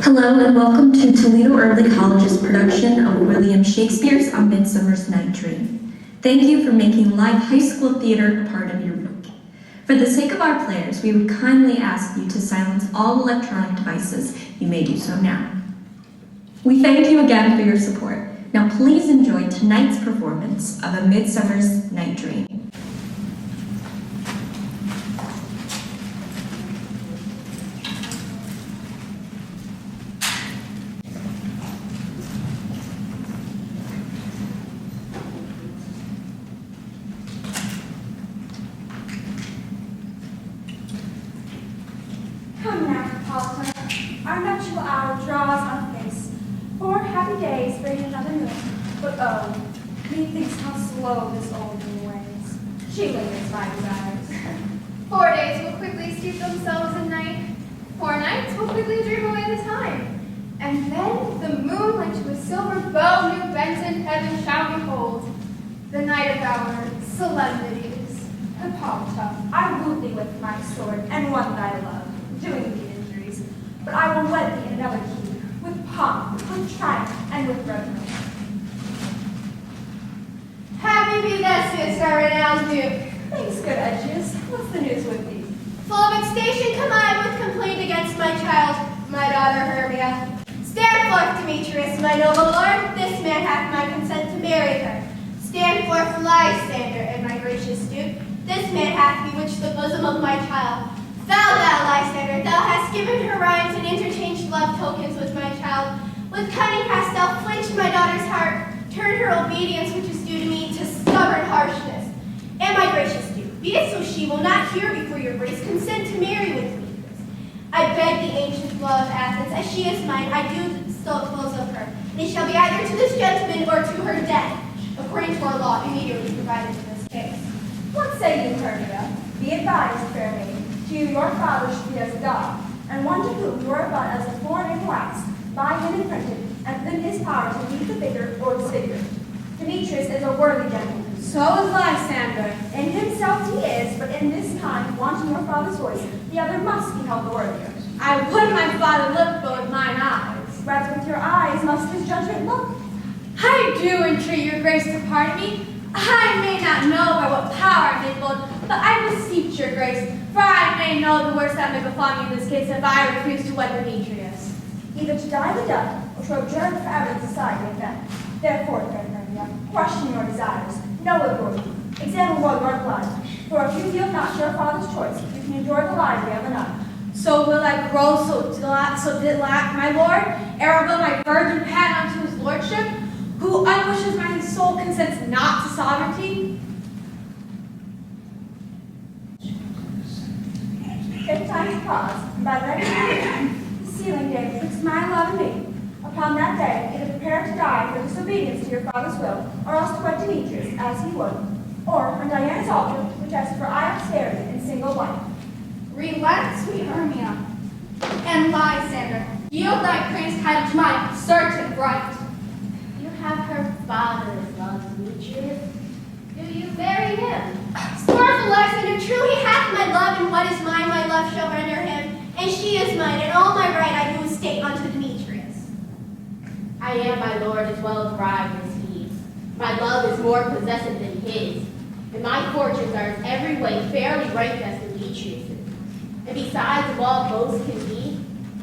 Hello and welcome to Toledo Early College's production of William Shakespeare's A Midsummer's Night Dream. Thank you for making live high school theater a part of your week. For the sake of our players, we would kindly ask you to silence all electronic devices. You may do so now. We thank you again for your support. Now please enjoy tonight's performance of A Midsummer's Night Dream. Come now, Paulina. Our nuptial hour draws on face. 4 happy days bring another moon. But oh, methinks how slow this old moon wanes. She lingers my desires. 4 days will quickly steep themselves in night. 4 nights will quickly dream away the time. And then the moon, like to a silver bow, new bent in heaven shall behold. The night of our solemnities. Hippolyta, I wooed thee with my sword and won thy love, doing thee injuries. But I will wed thee in another key, with pomp, with triumph, and with reverence. Happy be Theseus, our renowned Duke. Thanks, good Edges. What's the news with thee? Full of vexation come I with complaint against my child, my daughter Hermia. Stand forth, Demetrius, my noble lord. This man hath my consent to marry her. Stand forth, Lysander, and my gracious Duke. This man hath bewitched the bosom of my child. Thou, Lysander, thou hast given her rhymes and interchanged love tokens with my child. With cunning hast thou flinched my daughter's heart, turned her obedience, which is due to me, to stubborn harshness. And my gracious Duke, be it so she will not hear before your grace consent to marry with me. I beg the ancient law of Athens, as she is mine, I do still close of her. And it shall be either to this gentleman or to her death, according to our law immediately provided in this case. What say you, Hermia? Be advised, fair maiden, to you your father should be as a god, and one to whom you are but as a foreign in wax, by him imprinted, and within his power to lead the vigor or disfigure. Demetrius is a worthy gentleman. So is Lysander. In himself he is, but in this time, wanting your father's voice, the other must be held the worthier. I would my father look, but with mine eyes. Rather with your eyes must his judgment look. I do entreat your grace to pardon me. I may not know by what power I may bold, but I beseech your grace, for I may know the worst that may befall me in this case if I refuse to wed Demetrius. Either to die the death, or to adjourn forever in society of men. Therefore, fair Hermia, question your desires, know what your need, examine well your blood, for if you feel not your father's choice, you can endure the library of another. So will I grow so did lack my lord, ere will my virgin patent unto his lordship, who unwishes my soul consents not to sovereignty? Take time to pause, and by letting the sealing day betwixt my love and me. Upon that day, either prepare to die for disobedience to your father's will, or else to wed Demetrius, as he would, or on Diana's altar, which asks for I austerity and single wife. Relent, sweet Hermia, and Lysander, yield thy praise title to my certain right. You have her father's love, Demetrius. Do you marry him? Scornful Lysander, truly hath my love, and what is mine, my love shall render him, and she is mine, and all my right I do estate unto Demetrius. I am my lord as well thrived as he. My love is more possessive than his, and my fortunes are in every way fairly ranked as Demetrius's. And besides, of all boast can be,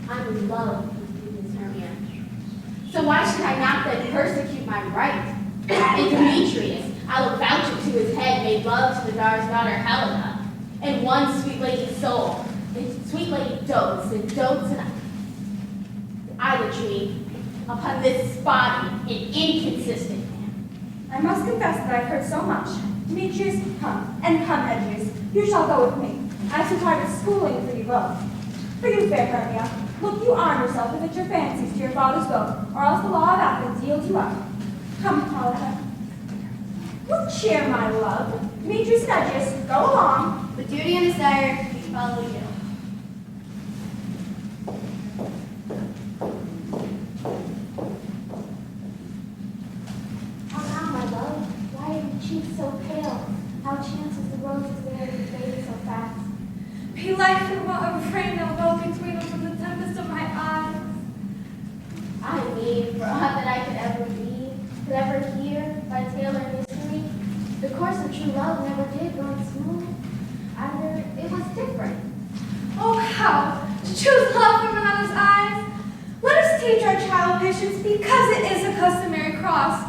I'm in love with Miss Hermia. So why should I not then persecute my right? And Demetrius, I will vouch it to his head, made love to the Tsar's daughter Helena, and one sweet lady's soul, and sweet lady dotes and idolatry upon this spotty and inconsistent man. I must confess that I've heard so much. Demetrius, come, and come, Edges. You shall go with me. I have too tired of schooling for you both. For you, fair Hermia, look you arm yourself to fit your fancies to your father's will, or else the law of Athens yields you up. Come, Hippolyta. Look cheer, my love. Demetrius and Edges, go along. With duty and desire, we follow you. How now, my love? Why are your cheeks so pale? How chances the roses there to fade so fast? Be light for want of rain that will go between them from the tempest of my eyes. smooth. Either it was different. Oh, how to choose love from another's eyes. Let us teach our child patience because it is a customary cross.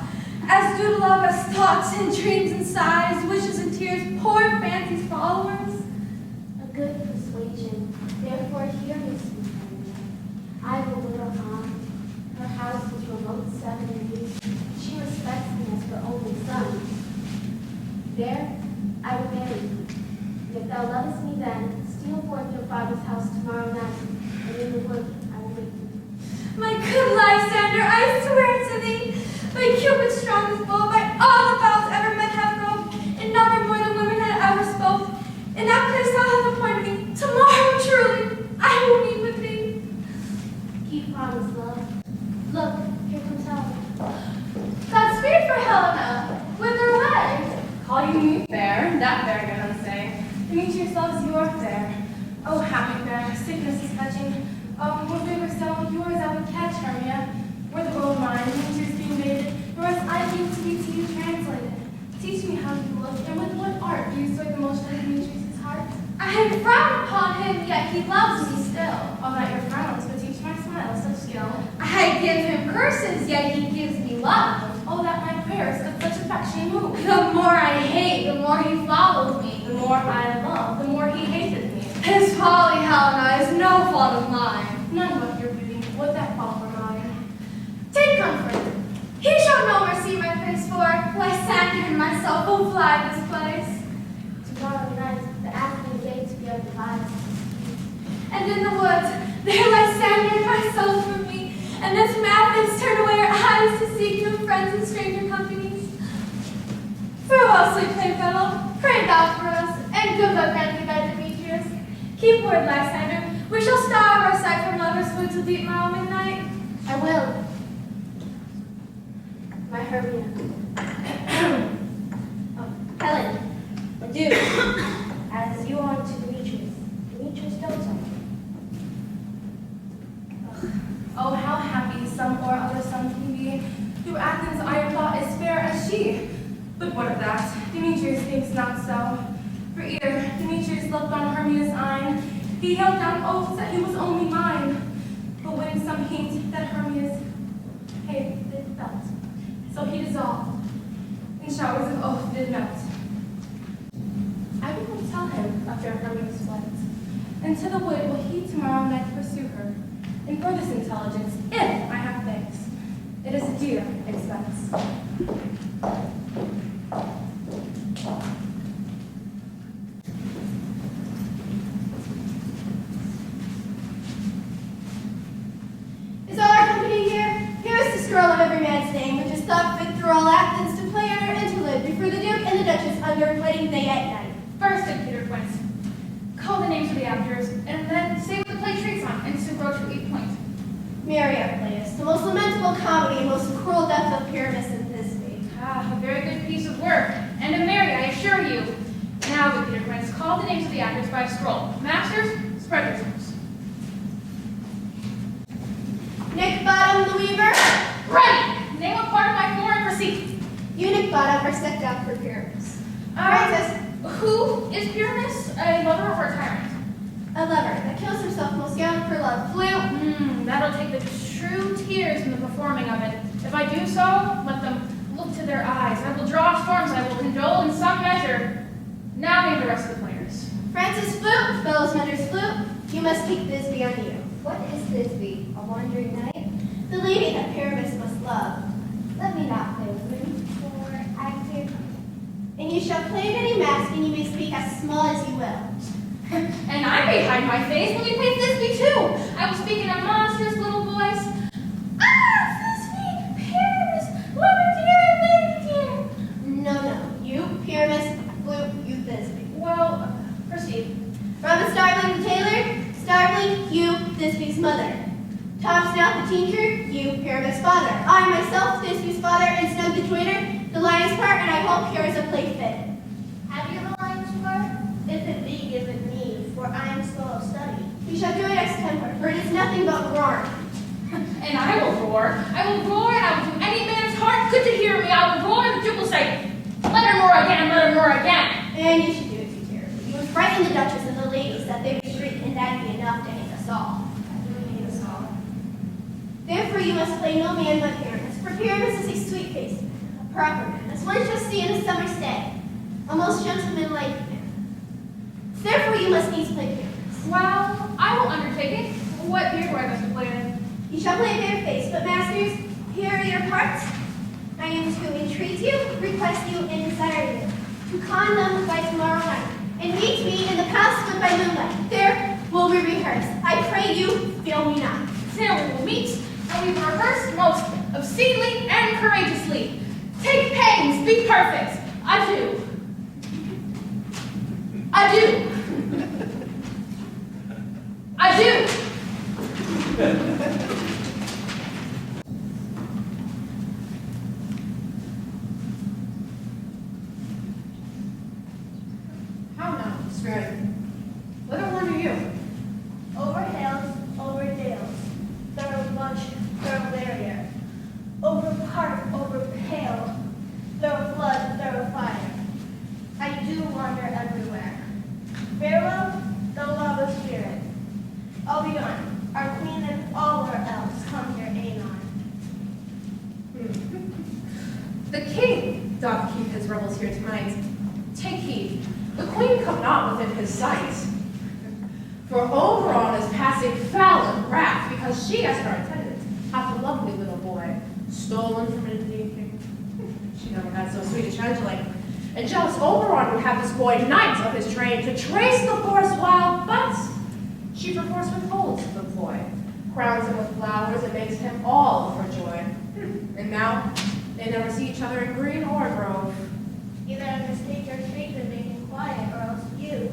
As due to love as thoughts and dreams and sighs, wishes and tears, poor fancy's followers. A good persuasion. Therefore hear me, sweet Henry. I have a little aunt. Her house is remote 7 years. She respects me as her only son. There I will marry thee. If thou lovest me then, steal forth your father's house tomorrow night, and in the wood I will wait thee. My good Lysander, I swear to thee, by Cupid's strongest bow, by all the vows ever men have broke, in number more than women had ever spoke, in that place thou hast appointed me, tomorrow truly I will meet with thee. Keep promise, love. Look, here comes Helena. Godspeed for Helena. Whither away? Call you me fair? That fair goes say. Demetrius loves your fair. Oh, happy fair, sickness is touching. Oh, were favor so, yours I would catch, Hermia. Were the gold mine, Demetrius being mated, yours I give to be to you translated. Teach me how you look, and with what art do you sway the motion of Demetrius' heart? I frown upon him, yet he loves me still. All that your frowns, but teach my smile such skill. I give him curses, yet he gives me love. Oh, that my prayers of such affection move. The more I hate, the more he follows me. The more I love, the more he hated me. His folly, Helena, is no fault of mine. None but your beauty would that fall for mine. Take comfort. He shall no more see my face, for Lysander and myself will fly this place. Tomorrow night, the Athenian gates be undivided. And in the woods, there Lysander and myself will meet, and as Athens turn away our eyes to seek new friends in stranger companies. Farewell, sweet playfellow, pray thou for us, and good luck grant thee thy Demetrius. Keep word, Lysander, we shall starve our sight from lovers' food till deep morrow midnight. I will. My Hermia. Helen, adieu. As you are to Demetrius, Demetrius dotes on you. Oh, how happy some or other son can be. Through Athens I thought as fair as she. But what of that? Demetrius thinks not so. For ere Demetrius looked on Hermia's eyne, he held down oaths that he was only mine. But when some hint that Hermia's hate did felt, so he dissolved, and showers of oath did melt. I will not tell him after Hermia's flight, and to the wood will he tomorrow night pursue her. And for this intelligence, if I have thanks, it is a dear expense. Is all our company here? Here is the scroll of every man's name, which is thought fit through all Athens to play on our interlude before the Duke and the Duchess under a wedding day at night. First, said Peter Quince, call the names of the actors, and then say what the play treats on, and so grow to 8 points. Mariapleus, the most lamentable comedy and most cruel death of Pyramus and Thisbe. Ah, a very good piece of work, and a merry, I assure you. Now, good Peter Quince, call the names of the actors by a scroll. Masters, spread yourselves. Nick Bottom the Weaver, Ready! Name a part of my foreign proceed. Eunuch Bottom are set down for Pyramus. Francis, who is Pyramus? A lover or a tyrant? A lover that kills himself most gallant for love. Flute. That'll take the true tears in the performing of it. If I do so, let them look to their eyes. I will draw storms. I will condole in some measure. Now name the rest of the players. Francis Flute, fellows Mender's Flute, you must keep Thisbe on you. What is Thisbe? A wandering knight? The lady that Pyramus must love. Let me not play with women, for I fear them. And you shall play at any mask, and you may speak as small as you will. And I may hide my face when we play Thisbe too. I will speak in a monstrous little voice. Ah, Thisbe, Pyramus, lover dear, lady dear. No, you, Pyramus, Flute, you Thisbe. Well, proceed. Robin Starveling the tailor, Starveling, you, Thisbe's mother. Tom Snout the tinker, you, Pyramus' father. I myself, Thisbe's father, and Snug the twainer, the lion's part, and I hope here is a play fit. Have you the lion's part? If it be given me, for I am slow of study. We shall do it extempore, for it is nothing but roaring. And I will roar. I will roar, and I will do any man's heart good to hear me. I will roar, and the Duke will say, let her roar again, let her roar again. And you should do it frighten the Duchess and the ladies that they retreat, and that'd be enough to hate us all. Therefore you must play no man but Pyramus, for Pyramus is a sweet face, a proper man, as one shall see in a summer's day, a most gentlemanlike man. Therefore you must needs play Pyramus. Well, I will undertake it. What beer do I must play in? You shall play bare face, but masters, here are your parts. I am to entreat you, request you, and desire you to con them by tomorrow night, and meet me in the palace by moonlight. There will we rehearse. I pray you, fail me not. There we will meet, and we will rehearse most obscenely and courageously. Take pains, be perfect. Adieu. Adieu. Adieu. How now, Spirit? What a wonder you? Over hills, over dales, thorough bunch, thorough barrier, over park, over pale, thorough flood, thorough fire. I do wander everywhere. Farewell, the love of spirit. I'll be gone. Our queen and all our elves come here anon. The king doth keep his revels here tonight. Take heed, the queen come not within his sight. For Oberon is passing foul in wrath, because she, as her attendant, hath a lovely little boy, stolen from an Indian king. She never had so sweet a changeling. And jealous Oberon would have this boy knight of his train to trace the forest wild, but she perforce withholds the ploy, crowns him with flowers, and makes him all of her joy. And now they never see each other in green or grove. Either I mistake your faith and make him quiet, or else you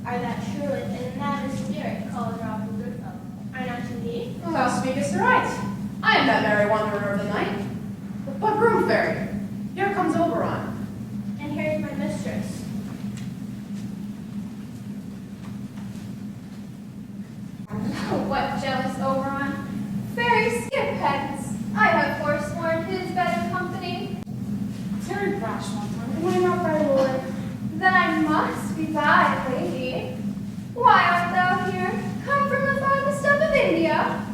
are that truant and mad spirit called Robin Goodfellow. Are not you he? Thou speakest right. I am that merry wanderer of the night. But groom fairy, here comes Oberon. And here is my mistress. What jealous Oberon? Fairy skip heads. I have forsworn his better company. Very rash, my lord. Am I not thy lord? Then I must be thy lady. Why art thou here? Come from the farthest up of India.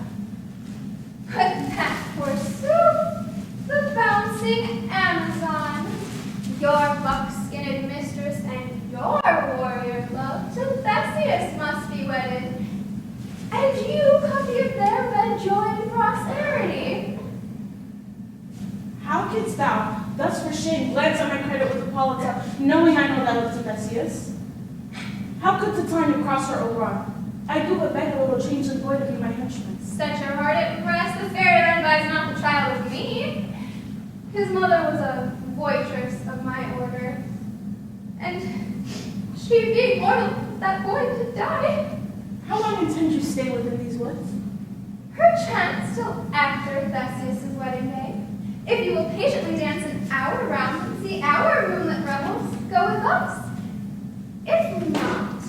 But that, forsooth, the bouncing Amazon, your buck-skinned mistress and your warrior love to Theseus must be wedded. And you come here there and join prosperity. How couldst thou, thus for shame, glance at my credit with Hippolyta, knowing I know that of Theseus? How could Titania cross her Oberon? I do but beg a little changeling boy to be my henchman. Set your heart at rest, the fairy advised not the child of me. His mother was a voitress of my order, and she being mortal, that boy to die. How long intend you stay within these woods? Perchance till after Theseus' wedding day. If you will patiently dance an hour round and see our moonlit revels, go with us. If not,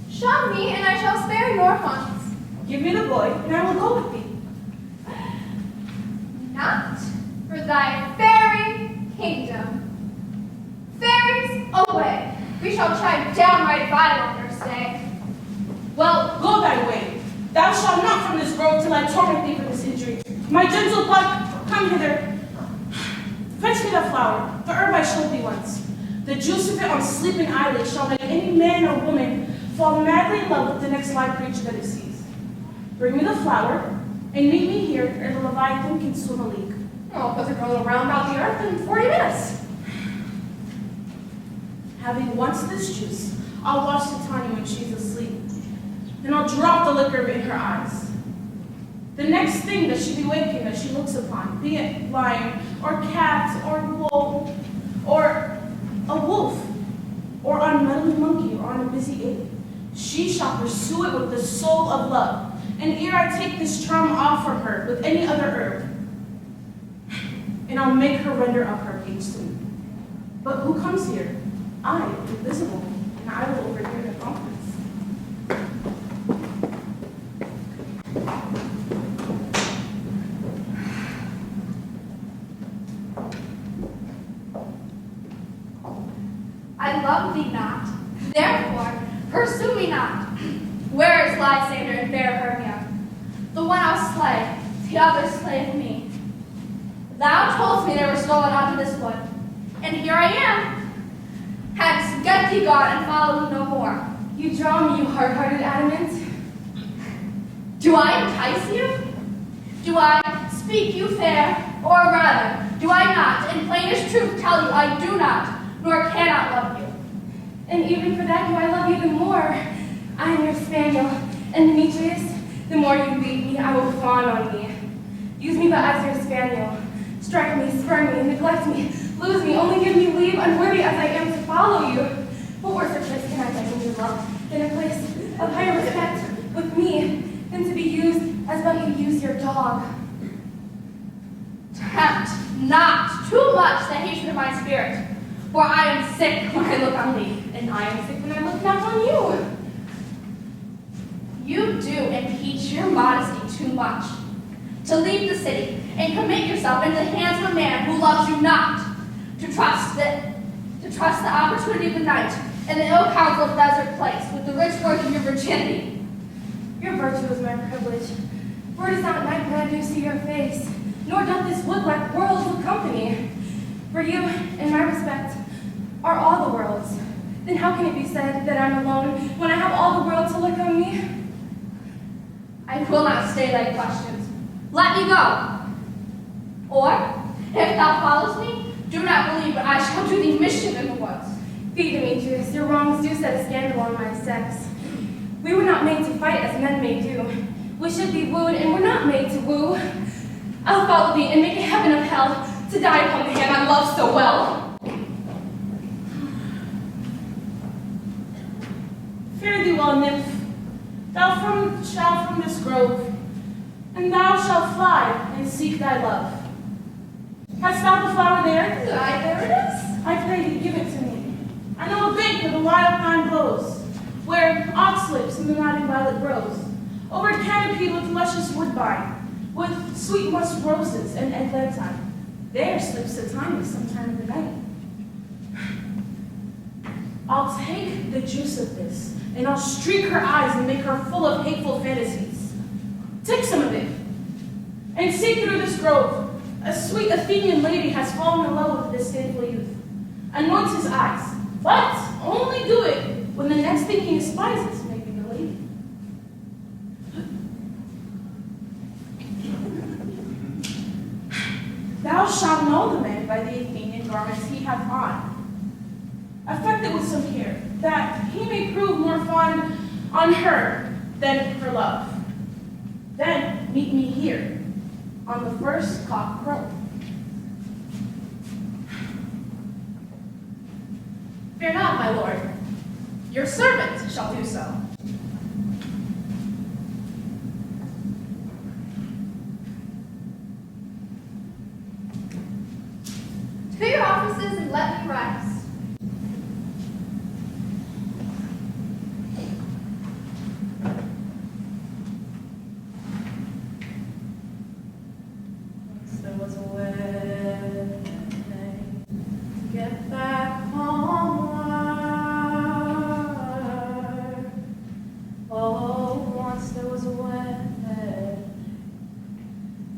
shun me and I shall spare your funds. Give me the boy, and I will go with thee. Not for thy fairy kingdom. Fairies away. We shall chide downright vile on your stay. Well, go thy way. Thou shalt not from this grove till I torment thee for this injury. My gentle bud, come hither. Fetch me the flower, the herb I showed thee once. The juice of it on sleeping eyelids shall make any man or woman fall madly in love with the next live creature that it sees. Bring me the flower, and meet me here ere the Leviathan can swim a league. Oh, but to go around about the earth in 40 minutes. Having once this juice, I'll watch Titania when she's asleep. Then I'll drop the liquor in her eyes. The next thing that she be waking that she looks upon, be it lion, or cat, or wolf, or a wolf, or on a meddling monkey, or on a busy ape, she shall pursue it with the soul of love. And ere I take this charm off from her with any other herb, and I'll make her render up her page to me. But who comes here? I, invisible, and I will overhear their conference. I love thee not. Therefore, pursue me not. Where is Lysander and fair Hermia? The one I'll slay, the other slay me. Thou toldst me they were stolen unto this wood, and here I am. Hence, get thee gone and follow me no more. You draw me, you hard-hearted adamant. Do I entice you? Do I speak you fair, or rather, do I not, in plainest truth, tell you I do not, nor cannot love you? And even for that do I love you the more. I am your spaniel, and Demetrius, the more you lead me, I will fawn on me. Use me but as your spaniel. Strike me, spurn me, neglect me, lose me, only give me leave, unworthy as I am to follow you. What worse a place can I beg in your love than a place of higher respect with me than to be used as but you use your dog? Tempt not too much the hatred of my spirit, for I am sick when I look on thee, And I am sick when I look back on you. You do impeach your modesty too much. To leave the city and commit yourself into the hands of a man who loves you not, to trust the opportunity of the night and the ill counsel of desert place with the rich worth of your virginity. Your virtue is my privilege, for it is not night when I do see your face, nor doth this wood lack worlds of company. For you, in my respect, are all the worlds. Then how can it be said that I'm alone when I have all the world to look on me? I will not stay thy questions. Let me go. Or, if thou followest me, do not believe but I shall do thee mischief in the woods. Fie, Demetrius, your wrongs do set a scandal on my sex. We were not made to fight as men may do. We should be wooed, and we're not made to woo. I'll follow thee and make a heaven of hell to die upon the hand I love so well. Fare thee well, nymph. Thou shalt from this grove, and thou shalt fly and seek thy love. Hast thou the flower there? Aye, there it is. I pray thee, give it to me. I know a bank where the wild thyme blows, where ox lips and the nodding violet grows, over canopied with luscious woodbine, with sweet musk roses and eglantine. There slips a tiny sometime in the night. I'll take the juice of this, and I'll streak her eyes and make her full of hateful fantasies. Take some of it, and see through this grove. A sweet Athenian lady has fallen in love with a disdainful youth. Anoint his eyes, but only do it when the next thing he espies may be the lady. Thou shalt know the man by the Athenian garments he hath on, affected with some care, that he may prove more fond on her than her love. Then meet me here, on the first cock crow. Fear not, my lord. Your servant shall do so. To your offices and let me rise. There was a way to get back homeward. Oh, once there was a way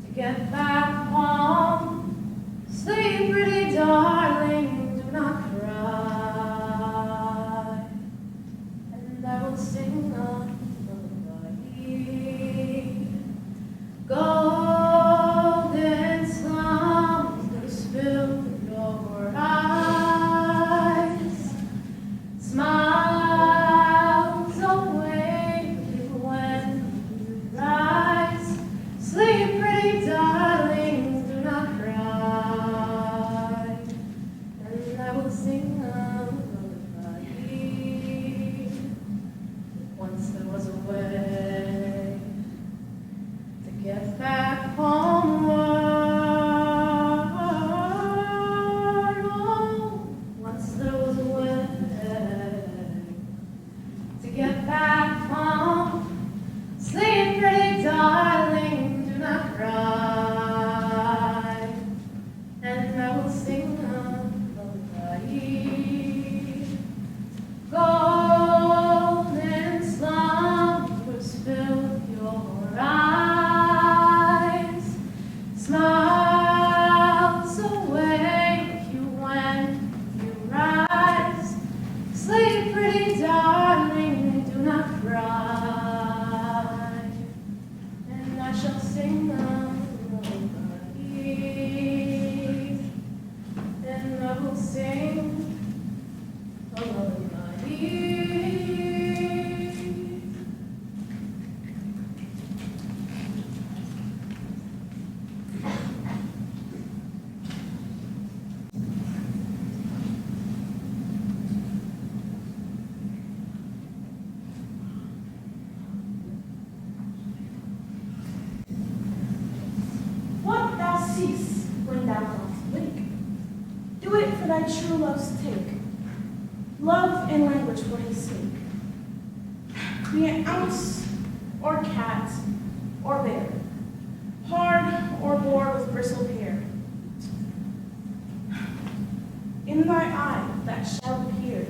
to get back home. Sleep, pretty darling, do not cry, and I will sing a lullaby. Golden slums that spilled over eyes, smiles away when you rise. Sleep, pretty darling, do not cry, and I will sing a lullaby. Once there was a way to get back homeward. Oh, once there was a way to get back home. Sleep, pretty darling, do not cry, and I will sing a lullaby. Golden sing of lullabies, and I will sing of lullabies. What thou seest when thou dost wake, do it for thy true love's take. Love in language for his sake. Be it ounce, or cat, or bear, hard or boar with bristled hair. In thy eye that shall appear,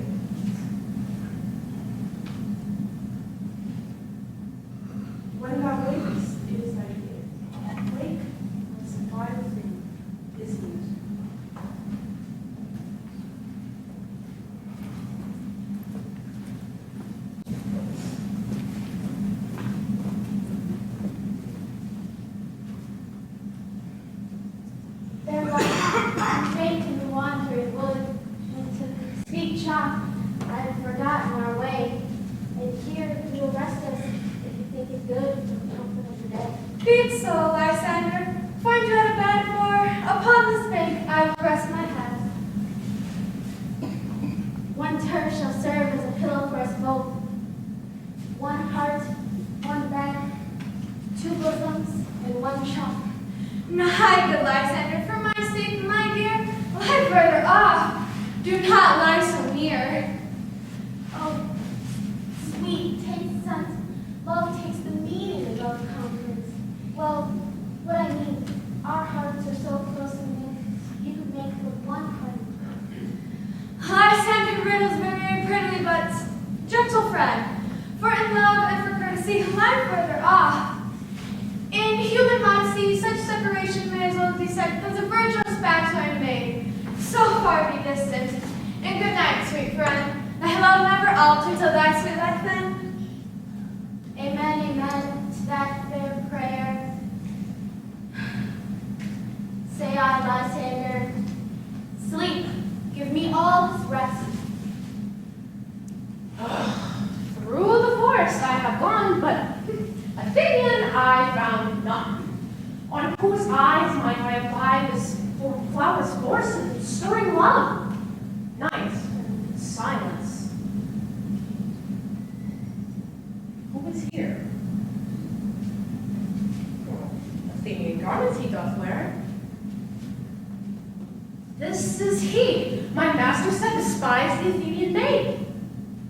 when thou wakest, it is thy year. Wake, when supply of thing is used. There was faint in the wandering wood, and to speak chalk, I had forgotten our way. And here you will rest us if you think it good for the comfort of the day. Be it so, Lysander. Find you at a bed, for upon this bank I will rest my head. One turf shall serve as a pillow for us both. One heart, one bed, two bosoms, and one chalk. My good Lysander, for my sake, my dear, lie further off. Do not lie so near. Oh, sweet taste sense, love takes the meaning of love confidence. Well, what I mean, our hearts are so close and near, you could make but one heart. Lysander riddles me very prettily, but gentle friend, for in love and for courtesy, lie further off. In human modesty, such separation may as well be said as a virtuous bachelor and maid. So far be distant. And good night, sweet friend. Thy love never alter till thy sweet life end. Amen, amen to that fair prayer. Say I, Lysander, sleep, give me all this rest. Through the forest I have gone, but Athenian I found none. On whose eyes might I apply this flawless force and stirring love? Night and silence. Who is here? Athenian garments he doth wear. This is he. My master said, despise the Athenian maid.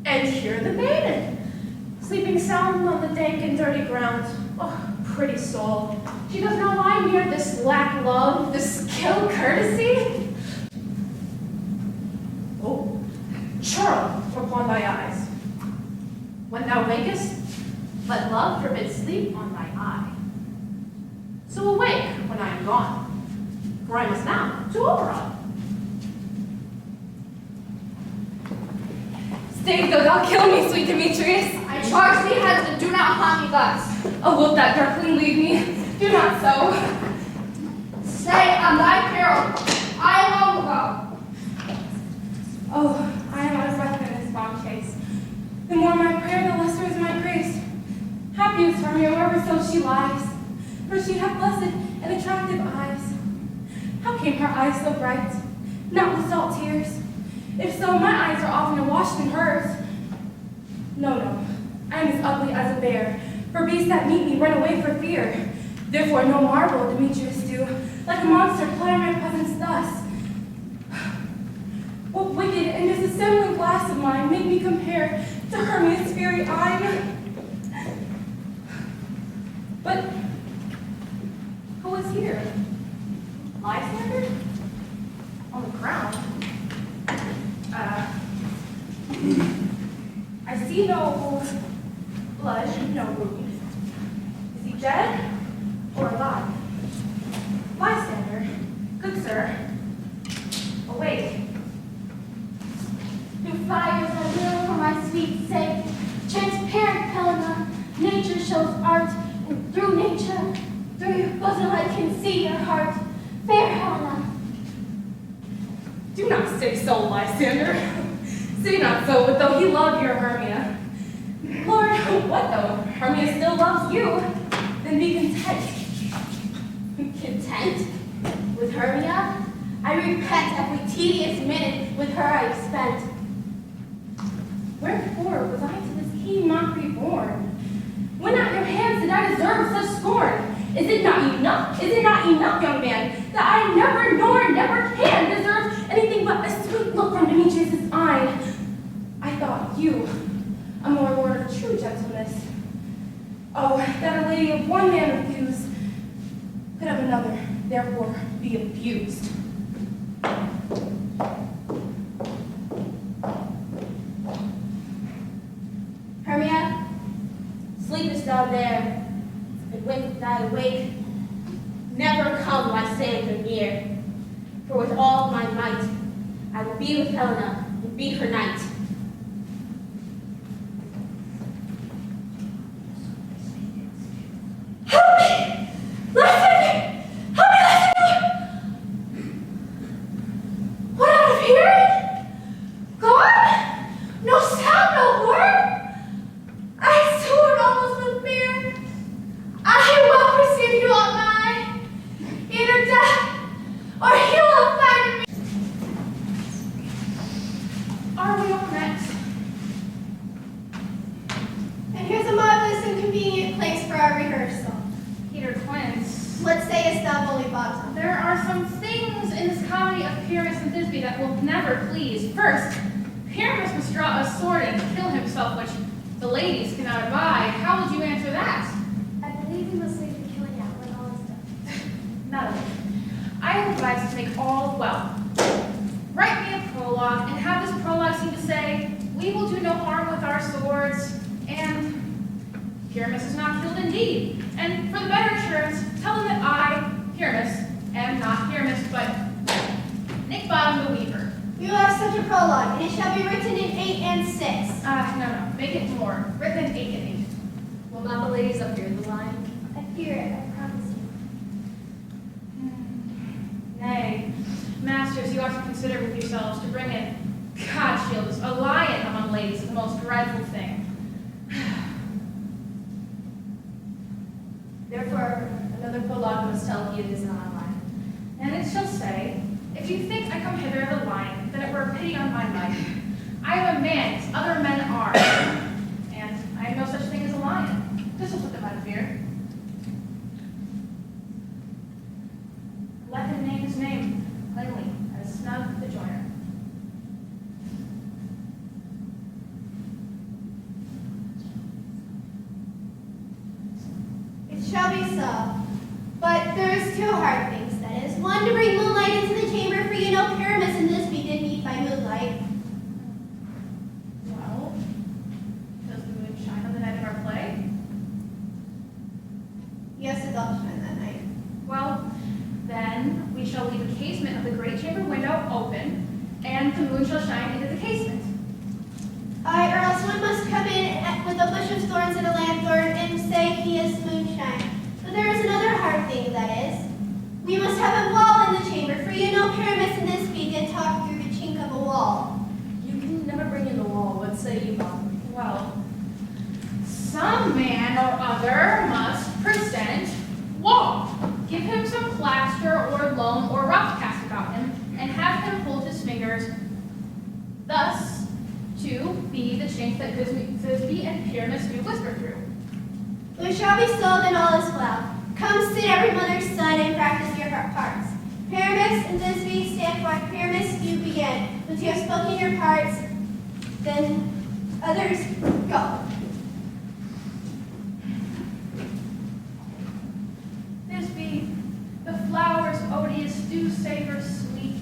And here the maiden, sleeping sound on the dank and dirty ground. Oh, pretty soul. She does not lie near this lack love, this kill courtesy. Oh, churl upon thy eyes. When thou wakest, let love forbid sleep on thy eye. So awake when I am gone, for I must now to Oberon. Stay, though thou kill me, sweet Demetrius. I charge thee, husband, do not haunt me thus. Oh, wilt that darkling leave me? Do not so. Stay on thy peril. I alone will go. Oh, I am out of breath in this long chase. The more my prayer, the lesser is my grace. Happy is Hermia wherever so she lies, for she hath blessed and attractive eyes. How came her eyes so bright? Not with salt tears. If so, my eyes are oftener washed than hers. No, I am as ugly as a bear, for beasts that meet me run away for fear. Therefore no marvel, Demetrius do, like a monster clutter my presence thus. What wicked and disassembling glass of mine make me compare to Hermia's fiery eye? But who is here? Lysander? On the ground? I see no blood, no wound. Is he dead or alive? Lysander, good sir, awake. Through fires I will for my sweet sake. Transparent Helena, nature shows art, and through nature Through your bosom I can see your heart, fair Helena. Do not say so, Lysander. Say not so, but though he loved your Hermia. Lord, what though? Hermia still loves you. Then be content. Content with Hermia? I repent every tedious minute with her I have spent. Wherefore was I to this keen mockery born? When at your hands did I deserve such scorn? Is it not enough, young man, that I never nor never can deserve anything but a sweet look from Demetrius' eye? I thought you a more lord of true gentleness. Oh, that a lady of one man refused could of another, therefore, be abused. Hermia, sleepest thou there, and when thou awake, never come Lysander near, for with all my might I will be with Helena and be her knight. Shall be so. But there's two hard things, that is. One, to bring moonlight into the chamber, for you know Pyramus and Thisbe did meet by moonlight. Well, does the moon shine on the night of our play? Yes, it does shine that night. Well, then we shall leave the casement of the great chamber window open, and the moon shall shine into the casement. Aye, or else one must come in with a bush of thorns and a lanthorn and say he is moonshine. But there is another hard thing, that is. We must have a wall in the chamber, for you know Pyramus and Thisbe did talk through the chink of a wall. You can never bring in the wall. What say you, Mom? Well, some man or other must present wall. Give him some plaster or loam or rough cast about him, and have him hold his fingers thus to be the chink that Thisbe and Pyramus do whisper through. We shall be sold and all is well. Come sit every mother's son and practice your parts. Pyramus and Thisbe stand forth. Pyramus, you begin. Once you have spoken your parts, then others go. Thisbe, the flowers odious do savor sweet.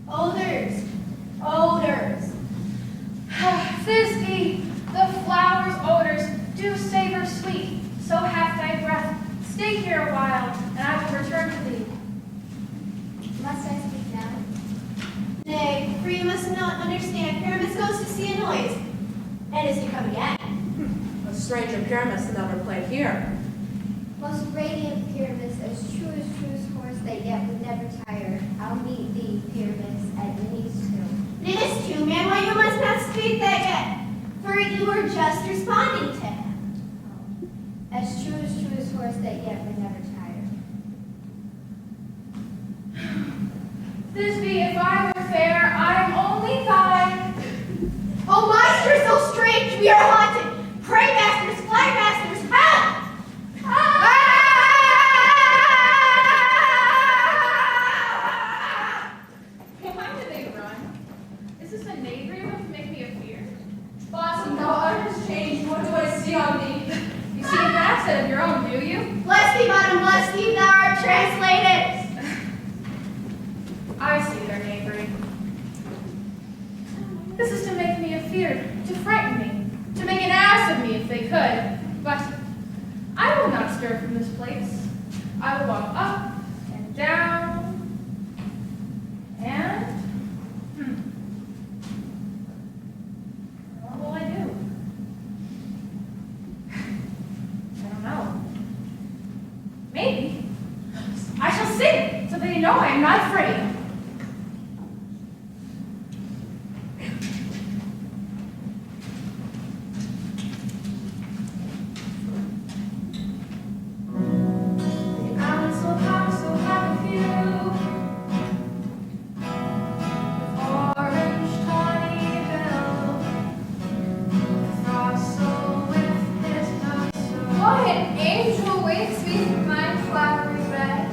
Odors, odors. Thisbe, the flowers' odors do savor sweet. So hath thy breath. Stay here a while, and I will return to thee. Must I speak now? Nay, for you must not understand. Pyramus goes to see a noise, and is to come again. A stranger Pyramus that never played here. Most radiant Pyramus, as truest horse that yet would never tire, I'll meet thee, Pyramus, at Ninny's tomb. It is true, man, why you must not speak that yet, for you were just responding to him. As truest horse that yet would never tire. Thisby, if I were fair, I am only thine. Oh, monster so strange, we are haunted. Pray masters, fly masters, help! Why do they run? Is this a knavery enough to make me a fear? Blossom, thou art has changed. What do I see on thee? You see an accent of your own, do you? Bless thee, madam, bless thee, thou art translated. I see their knavery. This is to make me afeard, to frighten me, to make an ass of me if they could. But I will not stir from this place. I will walk up and down and what will I do? I don't know. Maybe I shall sing so they know I am not afraid. What an angel waits me in my flowery bed.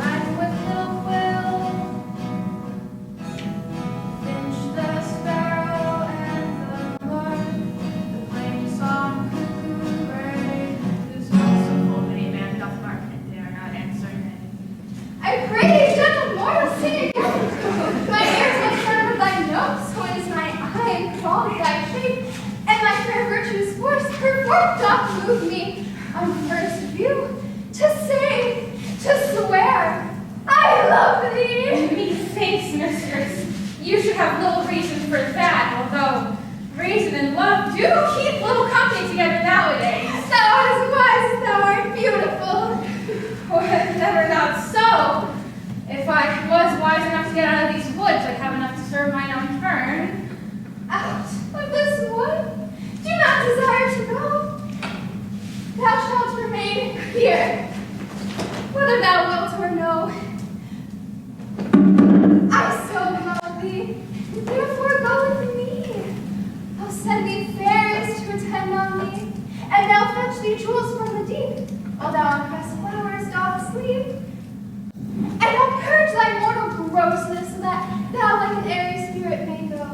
And with little Will, Finch the sparrow and the lark, the plain song cuckoo bird, whose voice so full many man doth mark and dare not answer nay. I pray thee, gentle mortal, sing again. My ears will turn with thy notes, when is my eye crawled with thy shape, and my fair virtue's force her forth doth move me on first view to say, to swear, I love thee. Methinks, mistress, you should have little reason for that, although reason and love do keep little company together nowadays. Thou art as wise as thou art beautiful. Or never not so. If I was wise enough to get out of these woods, I'd have enough to serve mine own turn. Out of this wood, do not desire to go. Thou shalt remain here, whether thou wilt or no. I so love thee, therefore go with me. I'll send thee fairies to attend on thee, and they'll fetch thee jewels from the deep, while thou on pressed flowers dost sleep. And I'll purge thy mortal grossness, so that thou like an airy spirit may go.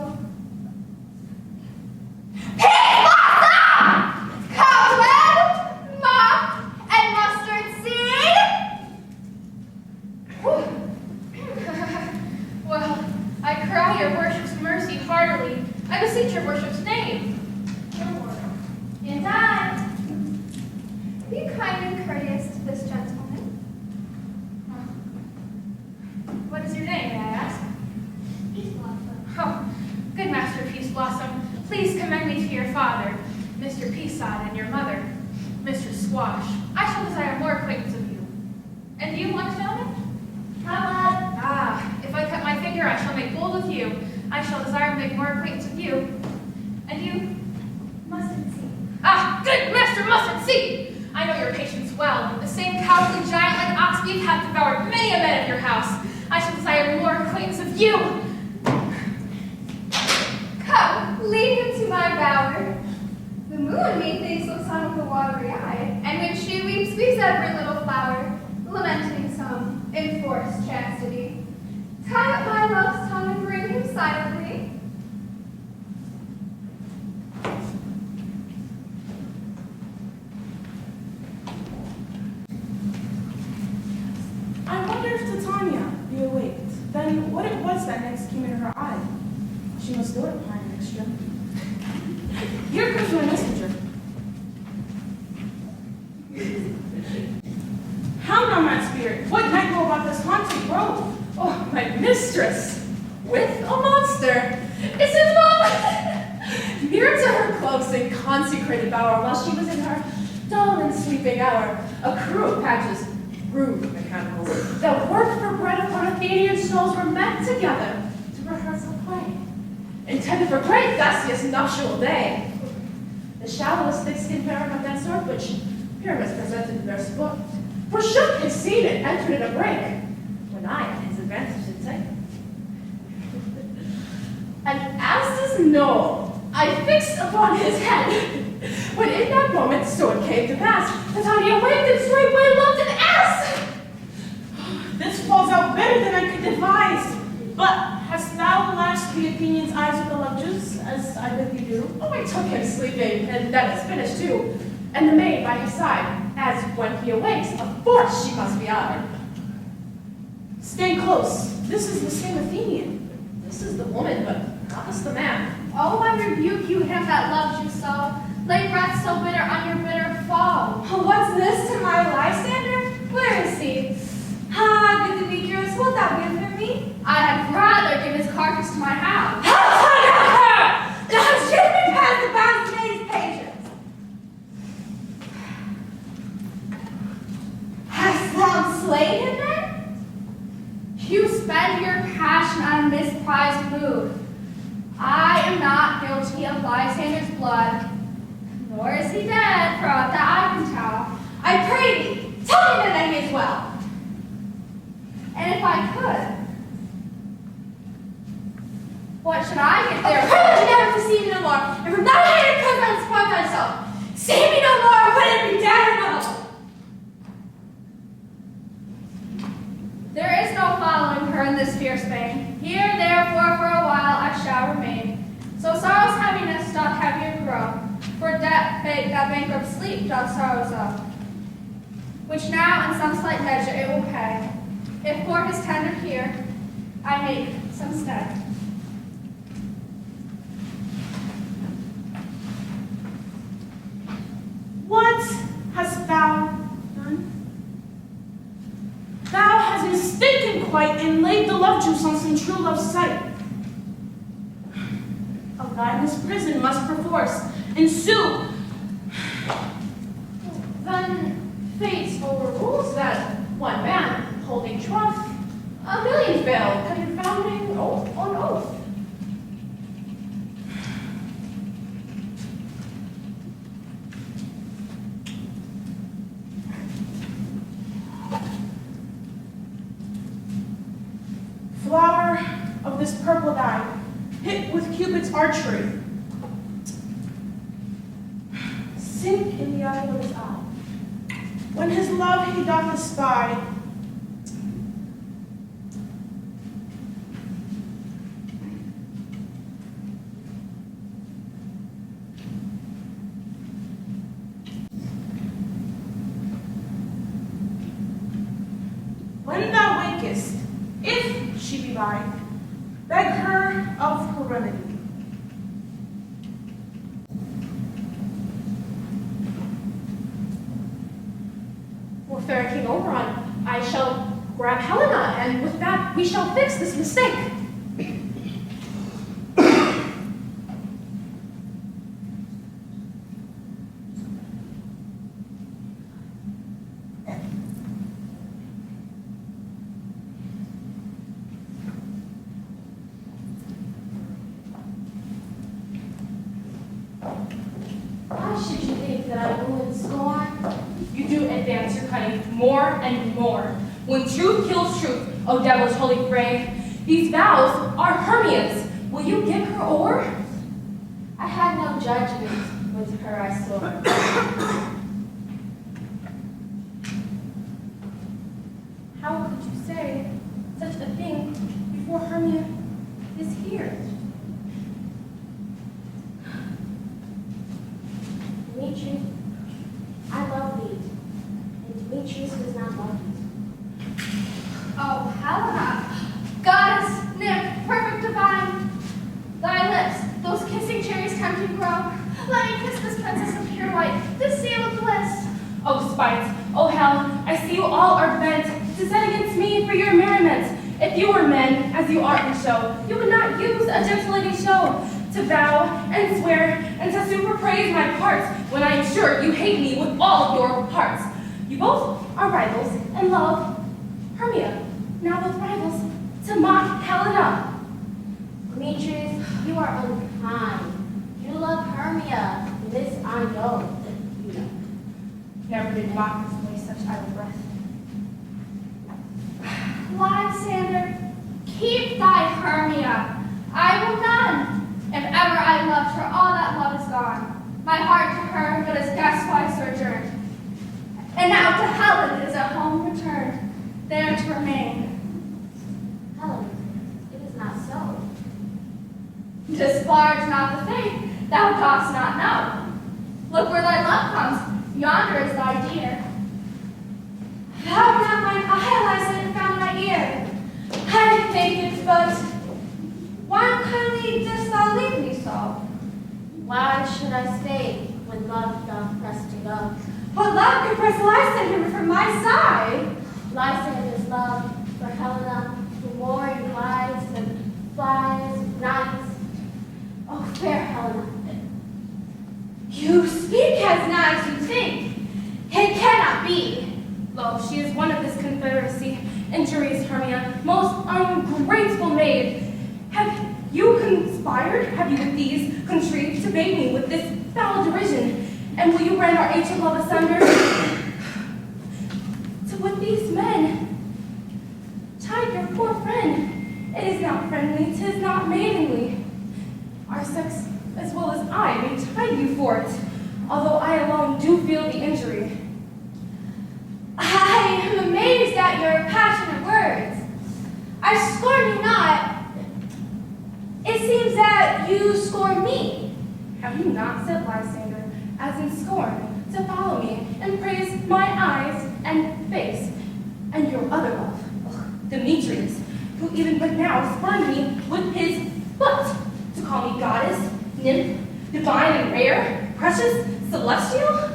Cobweb, mop, and mustard seed. Well, I cry your worship's mercy heartily. I beseech your worship's name. And I, be kind and courteous to this gentleman. What is your name, may I ask? Peace Blossom. Oh, good Master Peace Blossom, please commend me to your father, Mr. Peasod, and your mother, Mistress Squash. I shall desire more acquaintance of you. And you, one gentleman? If I cut my finger, I shall make bold with you. I shall desire to make more acquaintance with you. And you? Mustard seed. Good Master Mustard Seed! I know your patience well. The same cowardly giant like Oxbeef hath devoured many a man of your house. I shall desire more acquaintance of you. Come, lead him to my bower. The moon, methinks, looks on with a watery eye, and when she weeps every little flower, lamenting some enforced chastity. Tie up my love's tongue and bring him silently. I wonder if Titania be awaked. Then what it was that next came in her eye. She must go to Pine Extra. Here comes my messenger. How now, my spirit? What might know about this haunted grove? Oh, my mistress, with a monster, is in love. Near to her close and consecrated bower while she was in her dull and sleeping hour. A crew of pages, rude mechanicals, that worked for bread upon Athenian stalls were met together to rehearse a play, intended for great Theseus' nuptial day. The shallowest thick-skinned parent of that sort which pyramids presented to their sport, forsook his seat and entered in a break, when I at his advantage did take. And as this knoll I fixed upon his head, when in that moment so it came to pass, that I awaked and straightway loved an ass. This falls out better than I could devise. But hast thou lashed the Athenian's eyes with the love juice, as I bid thee do? Oh, I took him sleeping, and that is finished too, and the maid by his side, as when he awakes, of course she must be eyed. Stand close. This is the same Athenian. This is the woman, but not this the man. Oh, I rebuke you, him that loves you so. Lay breath so bitter on your bitter fall. What's this to my bystander? Where is he? Ah, good Demetrius, wilt thou give him me? I had rather give his carcass to my house. Thou hast driven me past the bounds of maid's patience. Hast thou slain him then? You spend your passion on a misprized mood. I am not guilty of bystander's blood, nor is he dead, for aught that I can tell. I pray thee, tell me that he is well. And if I could, what should I get I there? pray that you never to see me no more, and from thy hand and presence spoil thyself. See me no more, whether it be dead or no. There is no following her in this fierce vein. Here, therefore, for a while I shall remain. So sorrow's heaviness doth heavier grow, for that bankrupt sleep doth sorrows up, which now in some slight measure it will pay, if for his tender here I make some stay. What hast thou done? Thou hast mistaken quite and laid the love juice on some true love's sight. A lifeless prison must perforce ensue. Then fate overrules that one man holding troth, a million failed, confounding oath on oath. Flower of this purple dye, hit with Cupid's archery, sink in the eye of his eye. When his love he doth espy, when thou wakest, if she be by, beg her of her remedy. For fair King Oberon, I shall grab Helena, and with that we shall fix this mistake. Why should you think that I will in scorn? You do advance your cunning more and more. When truth kills truth, O devil's holy frame, these vows are Hermia's. Will you give her o'er? I had no judgment with her I saw. How could you say such a thing before Hermia is here? Demetrius, I love thee, and Demetrius does not love thee. Oh, Helena, goddess, nymph, perfect divine, thy lips, those kissing cherries tempting grow. Let me kiss this princess of pure white, this seal of bliss. O spite, O hell, I see you all are bent to set against me for your merriment. If you were men, as you art in show, you would not use a gentle lady show to vow and swear and to super praise my parts when I am sure you hate me with all of your hearts. You both are rivals and love Hermia, now both rivals to mock Helena. Demetrius, you are unkind. You love Hermia. This I know that you know. Never did mockers waste such idle breath. Lysander, keep thy Hermia. I will none. If ever I loved her, all that love is gone. My heart to her but as guest wise sojourned. And now to Helen is at home returned, there to remain. Helen, it is not so. Disparage not the faith thou dost not know. Look where thy love comes, yonder is thy dear. Thou not mine eye, Lysander, found my ear. I think it, but why unkindly dost thou leave me so? Why should I stay when love doth press to go? What love could press Lysander from my side? Lysander's love for Helena, the warring cries and flies, nights. Oh, fair Helena. You speak as not as you think. It cannot be. Lo, she is one of this confederacy, injurious Hermia, most ungrateful maid. Have you conspired? Have you with these contrived to bait me with this foul derision? And will you rend our ancient love asunder? To with these men, chide your poor friend. It is not friendly, 'tis not maidenly. Our sex, as well as I, may chide you for it, although I alone do feel the injury. I am amazed at your passionate words. I scorn you not. It seems that you scorn me. Have you not said, Lysander, as in scorn, to follow me and praise my eyes and face, and your other love, Demetrius, who even but now spurned me with his foot, to call me goddess, nymph, divine and rare, precious, celestial?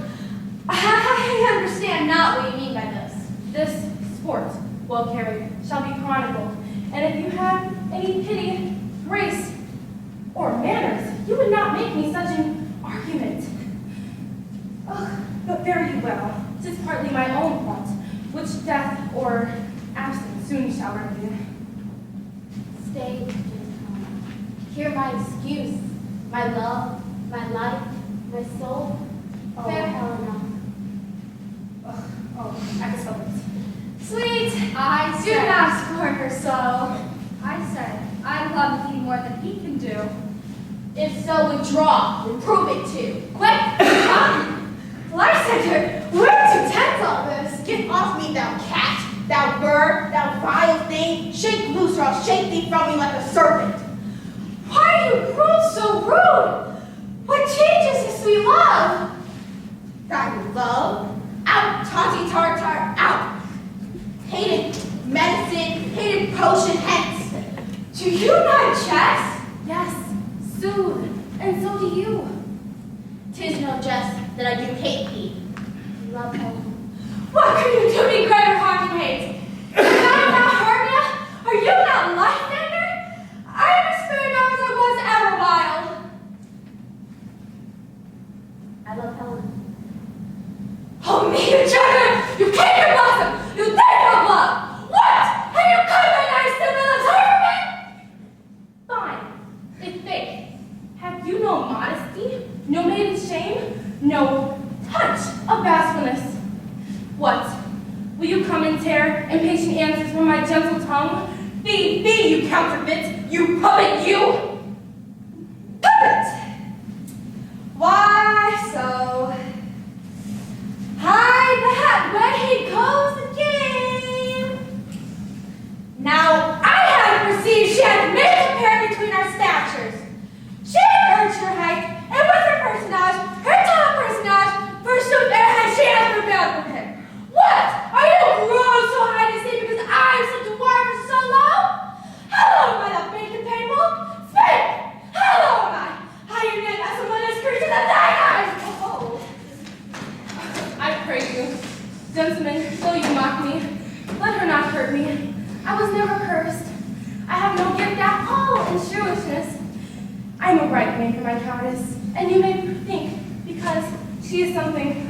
I understand not what you mean by this. This sport, well carried, shall be chronicled, and if you have any pity, grace, or manners, you would not make me such an argument. Ugh, but fare you well. 'Tis partly my own fault, which death or absence soon shall remedy. Stay, dear Helena. Hear my excuse, my love, my life, my soul. Fair Helena. Oh, excellent. Sweet, I do not scorn her so. I said, I love thee more than he can do. If so, withdraw and prove it too. Quick, come! Lysander, where to tend all this? Get off me, thou cat, thou bird, thou vile thing. Shake loose or I'll shake thee from me like a serpent. Why are you grown so rude? What changes this sweet love? Thy love? Out, taughty tartar, out. Hated medicine, hated potion, hence. Do you not jest? Yes, soothe, and so do you. 'Tis no jest that I do hate thee. Love Helena. What could you do me greater harm than hate? Am I not Hermia? Are you not Lysander? I am as fair now as I was ever wild. I love Helena. Oh me, you juggler! You came your blossom! You think of love! What? Have you cut my knife to my lips over me? Fine, if faith. Have you no modesty, no maiden shame, no touch of bashfulness? What? Will you come and tear impatient answers from my gentle tongue? Fee, you counterfeit, you puppet, you! Puppet! Why so? That way goes the game. Now I had perceived she had made a compare between our statures. She had urged her height, and with her personage, her top personage, forsooth there had she ever rebelled with him. What? Are you grown so high to see because I am such a dwarf and so low? Hello, my love bacon table. Speak! Hello, am I? How you name as a mother's creature that thine eyes? Oh. I pray you, gentlemen, though you mock me, let her not hurt me. I was never cursed. I have no gift at all in shrewishness. I am a bright name for my cowardice, And you may think, because she is something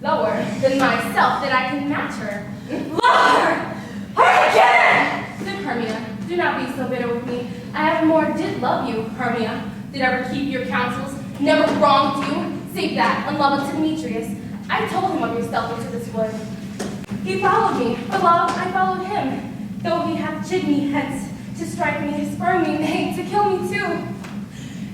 lower than myself, that I can match her. Lower! Hurricane! Good Hermia, do not be so bitter with me. I evermore did love you, Hermia. Did ever keep your counsels, never wronged you, save that, unloved to Demetrius. I told him of yourself into this wood. He followed me, for love I followed him, though he hath chid me hence, to strike me, to spurn me, nay, to kill me too.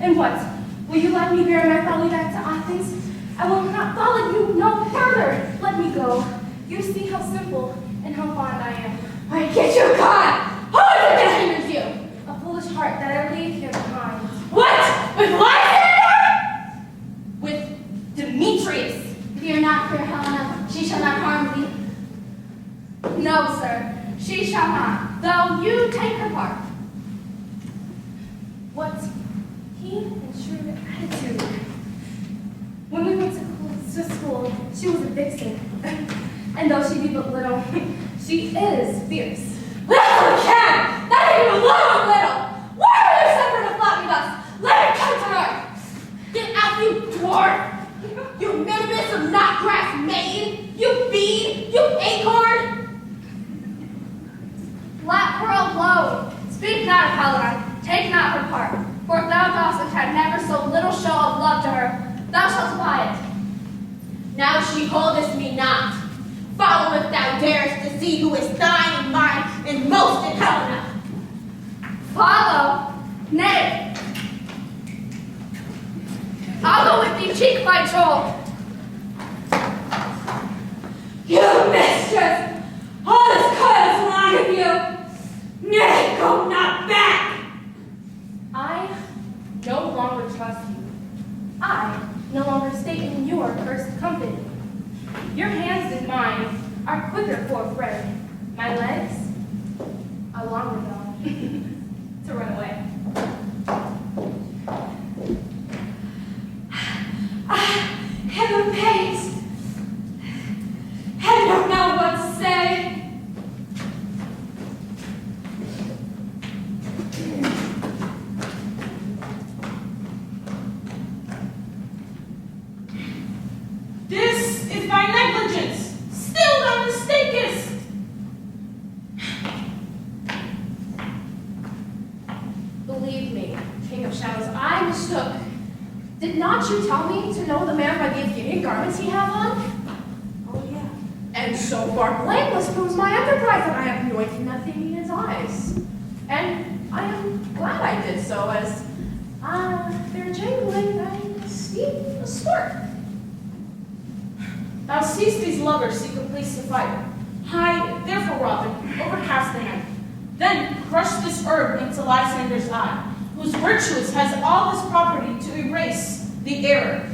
And what? Will you let me bear my folly back to Athens? I will not follow you no further. Let me go. You see how simple and how fond I am. I get you caught! Who is it that hinders you? A foolish heart that I leave here behind. What? With Lysander? With Demetrius. Fear not, fair Helena, she shall not harm thee. No, sir, she shall not, though you take her part. What keen and shrewd attitude. When we went to school, she was a vixen. And though she be but little, she is fierce. Little cat! Not even a little! Why are you suffering to flaunt me thus? Let it come to her! Get out, you dwarf! You minimus of not grass maid! You bead! You acorn! Let her alone. Speak not, Helena. Take not her part. For if thou dost have never so little show of love to her, thou shalt buy it. Now she holdeth me not. Follow if thou darest to see who is thine and mine and most in Helena. Follow? Nay. I'll go with thee cheek by jowl. You mistress! All this coil's along of you! Nay, go not back! I no longer trust you. I no longer stay in your cursed company. Your hands and mine are quicker for a fray. My legs are longer though to run away. I am amazed. I don't know what to say. This is thy negligence. Still thou mistakest. Believe me, King of Shadows, I mistook. Did not you tell me to know the man by the Athenian garments he hath on? Oh, yeah. And so far blameless proves my enterprise that I have anointed nothing in his eyes. And I am glad I did so, as they're jangling and steep a sport. Thou seest these lovers seek a place to fight. Hide, therefore, Robin, overcast the night. Then crush this herb into Lysander's eye, whose virtuous has all this property to erase the error.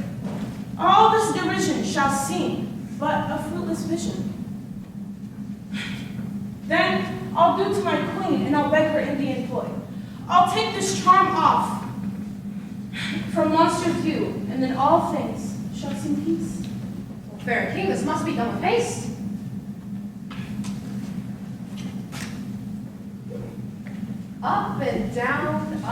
All this derision shall seem but a fruitless vision. Then I'll go to my queen and I'll beg her in the employ. I'll take this charm off from monster view, and then all things shall seem peace. Fair king, this must be done with haste. Up and down,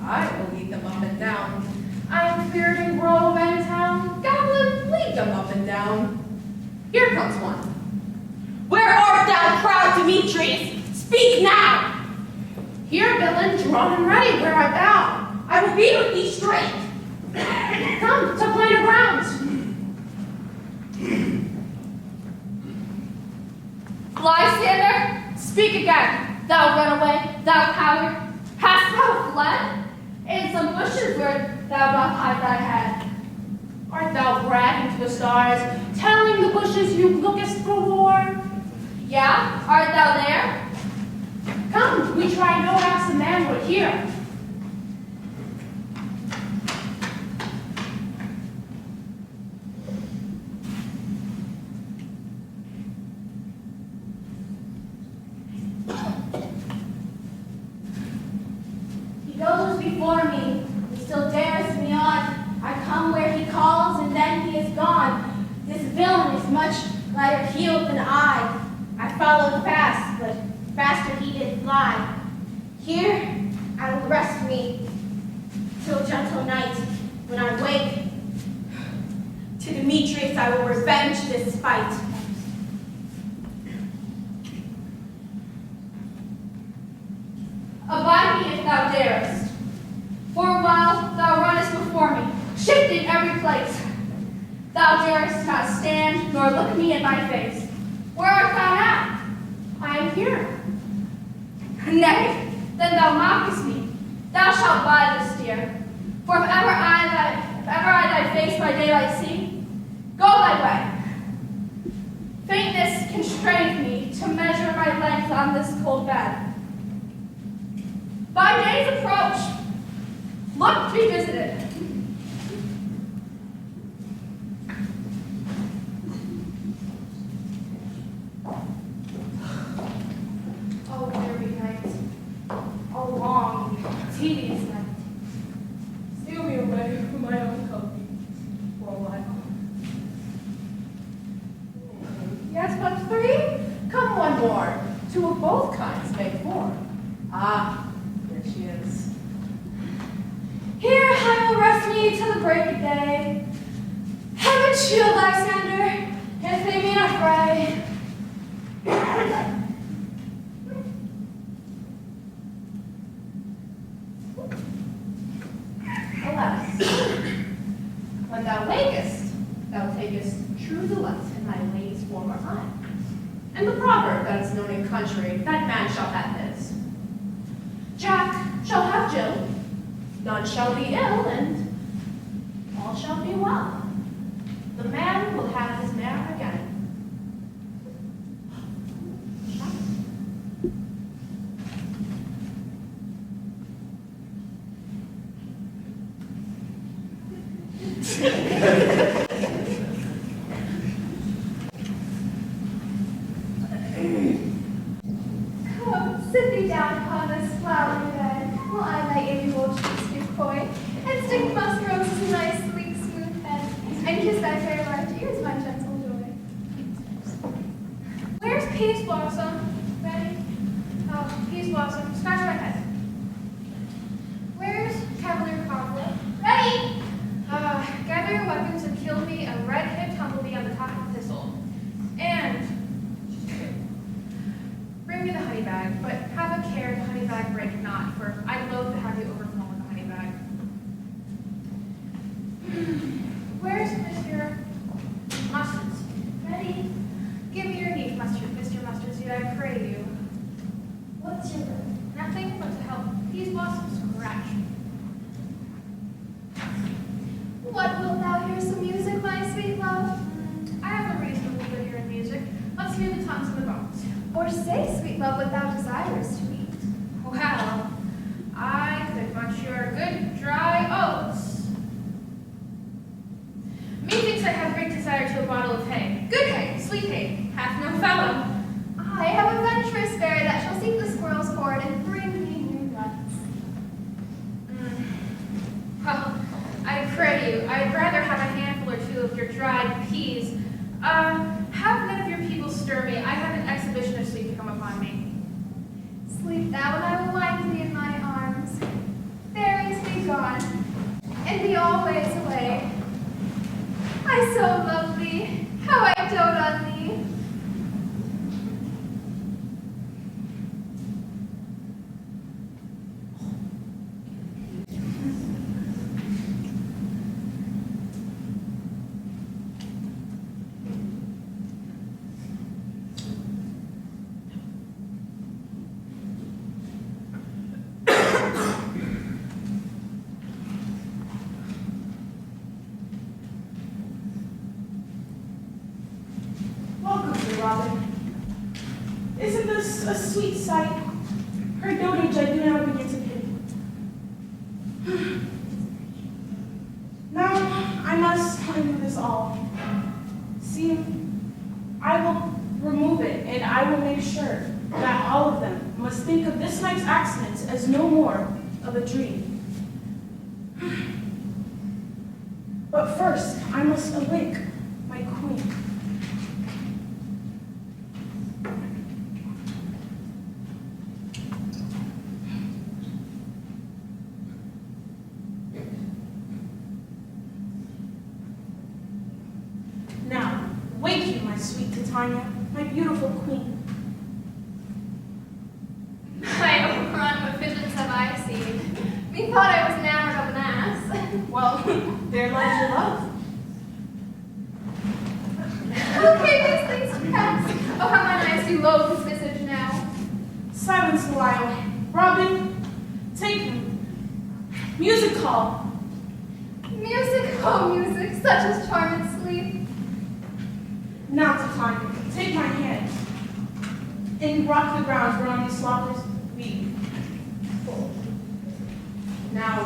I will lead them up and down. I am feared in grove and town, goblin, lead them up and down. Here comes one. Where art thou, proud Demetrius? Speak now! Here, villain, drawn and ready, where I bow. I will be with thee straight. Come, to plainer ground. Lysander, speak again. Thou runaway, thou coward. Hast thou fled? In some bushes where thou dost hide thy head. Art thou bragging to the stars, telling the bushes you lookest for war? Yeah, art thou there? Come, we try no acts of manhood here. He goes before me, he still dares me on. I come where he calls, and then he is gone. This villain is much lighter heeled than I. I followed fast, but faster he did fly. Here I will rest me till gentle night When I wake, to Demetrius I will revenge this fight. Abide me if thou darest. For a while thou runnest before me, shifting every place. Thou darest not stand nor look me in my face. Where art thou now? I am here. Nay, then thou mockest me. Thou shalt buy this dear. For if ever I thy face by daylight see, go thy way. Faintness constrained me to measure my length on this cold bed. By day's approach, look to be visited. Oh, weary night. A long, tedious night. Steal me away from my own company for a while. Yes, but three? Come one more. Two of both kinds make four. Ah, there she is. Here I will rest me till the break of day. Heaven shield Lysander, if they be not fray. Alas, when thou wakest, thou takest true delight in thy lady's former eye. And the proverb that is known in country, that man shall have his. Jack shall have Jill, none shall be ill, and all shall be well. The man will have his mare again. Come, sit thee down upon this flowery bed, while I thy amiable cheeks do coy, and stick musk roses in thy sleek, smooth head, and kiss thy fair large ears, my gentle joy. Where's Peas Blossom? Ready? Oh, Peas Blossom, scratch my head. Where's Cavalier Conflict? Ready! Gather your weapons and kill me a red-hipped humblebee on the top of a thistle. And bring me the honey bag, but have a care the honey bag break not, for I'd loathe to have you overflow with the honey bag. Where's Mr. Mustard? Ready? Give me your knee, Mr. Mustard Seed, I pray you. What's your burden? Nothing but to help Peas Blossom scratch. What, wilt thou hear some music, my sweet love? I have a reasonable good ear in music. Let's hear the tongues and the bones. Or say, sweet love, what thou desirest to eat. Well, I could munch your good dry oats. Methinks I have great desire to a bottle of hay. Good hay, sweet hay, hath no fellow. I have a venturous fairy that shall seek the squirrel's hoard and bring me new nuts. Well, I pray you, I'd rather have a handful or two of your dried peas. Have none of your people stir me. I have an exhibition of sleep to come upon me. Sleep thou, and I will wind thee in my arms. Fairies be gone, and be always away. I so love thee, how I dote on thee. Robin. Isn't this a sweet sight? Her dotage I do now begin to pity. Now I must undo this all. See, I will remove it, and I will make sure that all of them must think of this night's accidents as no more of a dream. But first, I must awake my queen. wake you, my sweet Titania, my beautiful queen. My overrun with visions have I seen. Methought I was enamored of an ass. Well, there lies your love. Okay, these things pass. Oh, how mine eyes do loathe his visage now. Silence a while. Robin, take him. Music hall. Music, oh music, such as charm and sleep. Now, Titania, take my hand and rock the ground whereon these sloppers weep. Now,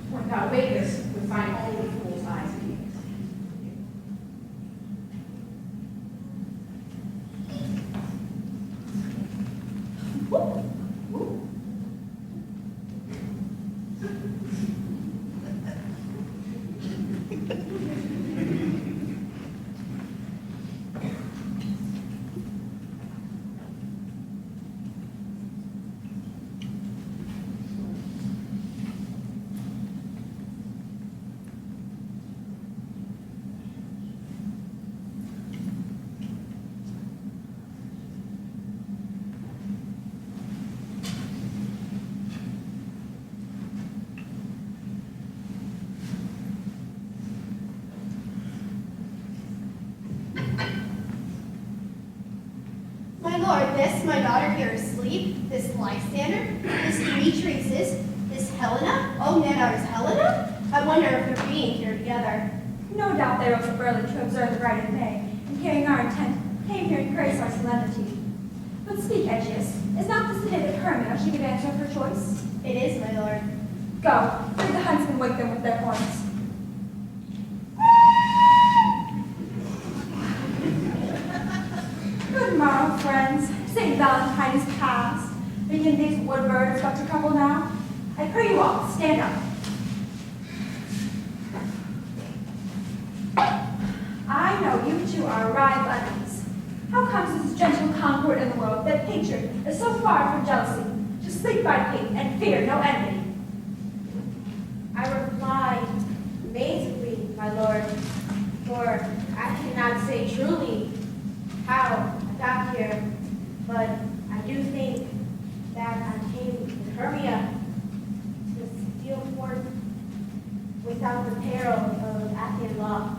when thou wakest with thine own fool's eyes gaze. My lord, this my daughter here asleep, this Lysander, this Demetrius, this Helena, oh Nenar's Helena? I wonder if they're being here together. No doubt they rose up early to observe the bride of May, and carrying our intent, came here to grace our solemnity. But speak, Aegeus, is not this the day that Hermia she could answer of her choice? It is, my lord. Go, bid the huntsmen wake them with their horns. Good morrow, friends. St. Valentine is past. Begin these wood birds but to trouble now? I pray you all, stand up. I know you two are rival enemies. How comes this gentle concord in the world that hatred is so far from jealousy, to sleep by hate and fear no enemy? I replied amazingly, my lord, for I cannot say truly how I got here, but I do think that I came with Hermia to steal forth without the peril of Athenian law.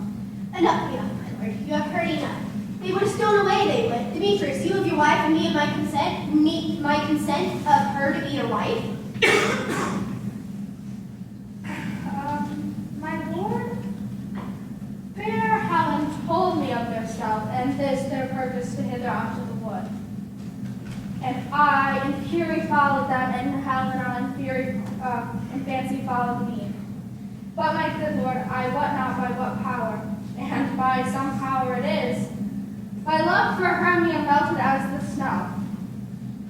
Enough, my lord. You have heard enough. They would have stolen away, they would. Demetrius, you have your wife and me of my consent. Me, my consent of her to be your wife. My lord, fair Helen told me of their stealth, and this their purpose to hither out to the wood. And I in fury followed them, and Helena in fury in fancy followed me. But my good lord, I wot not by what power, and by some power it is, my love for Hermia melted as the snow,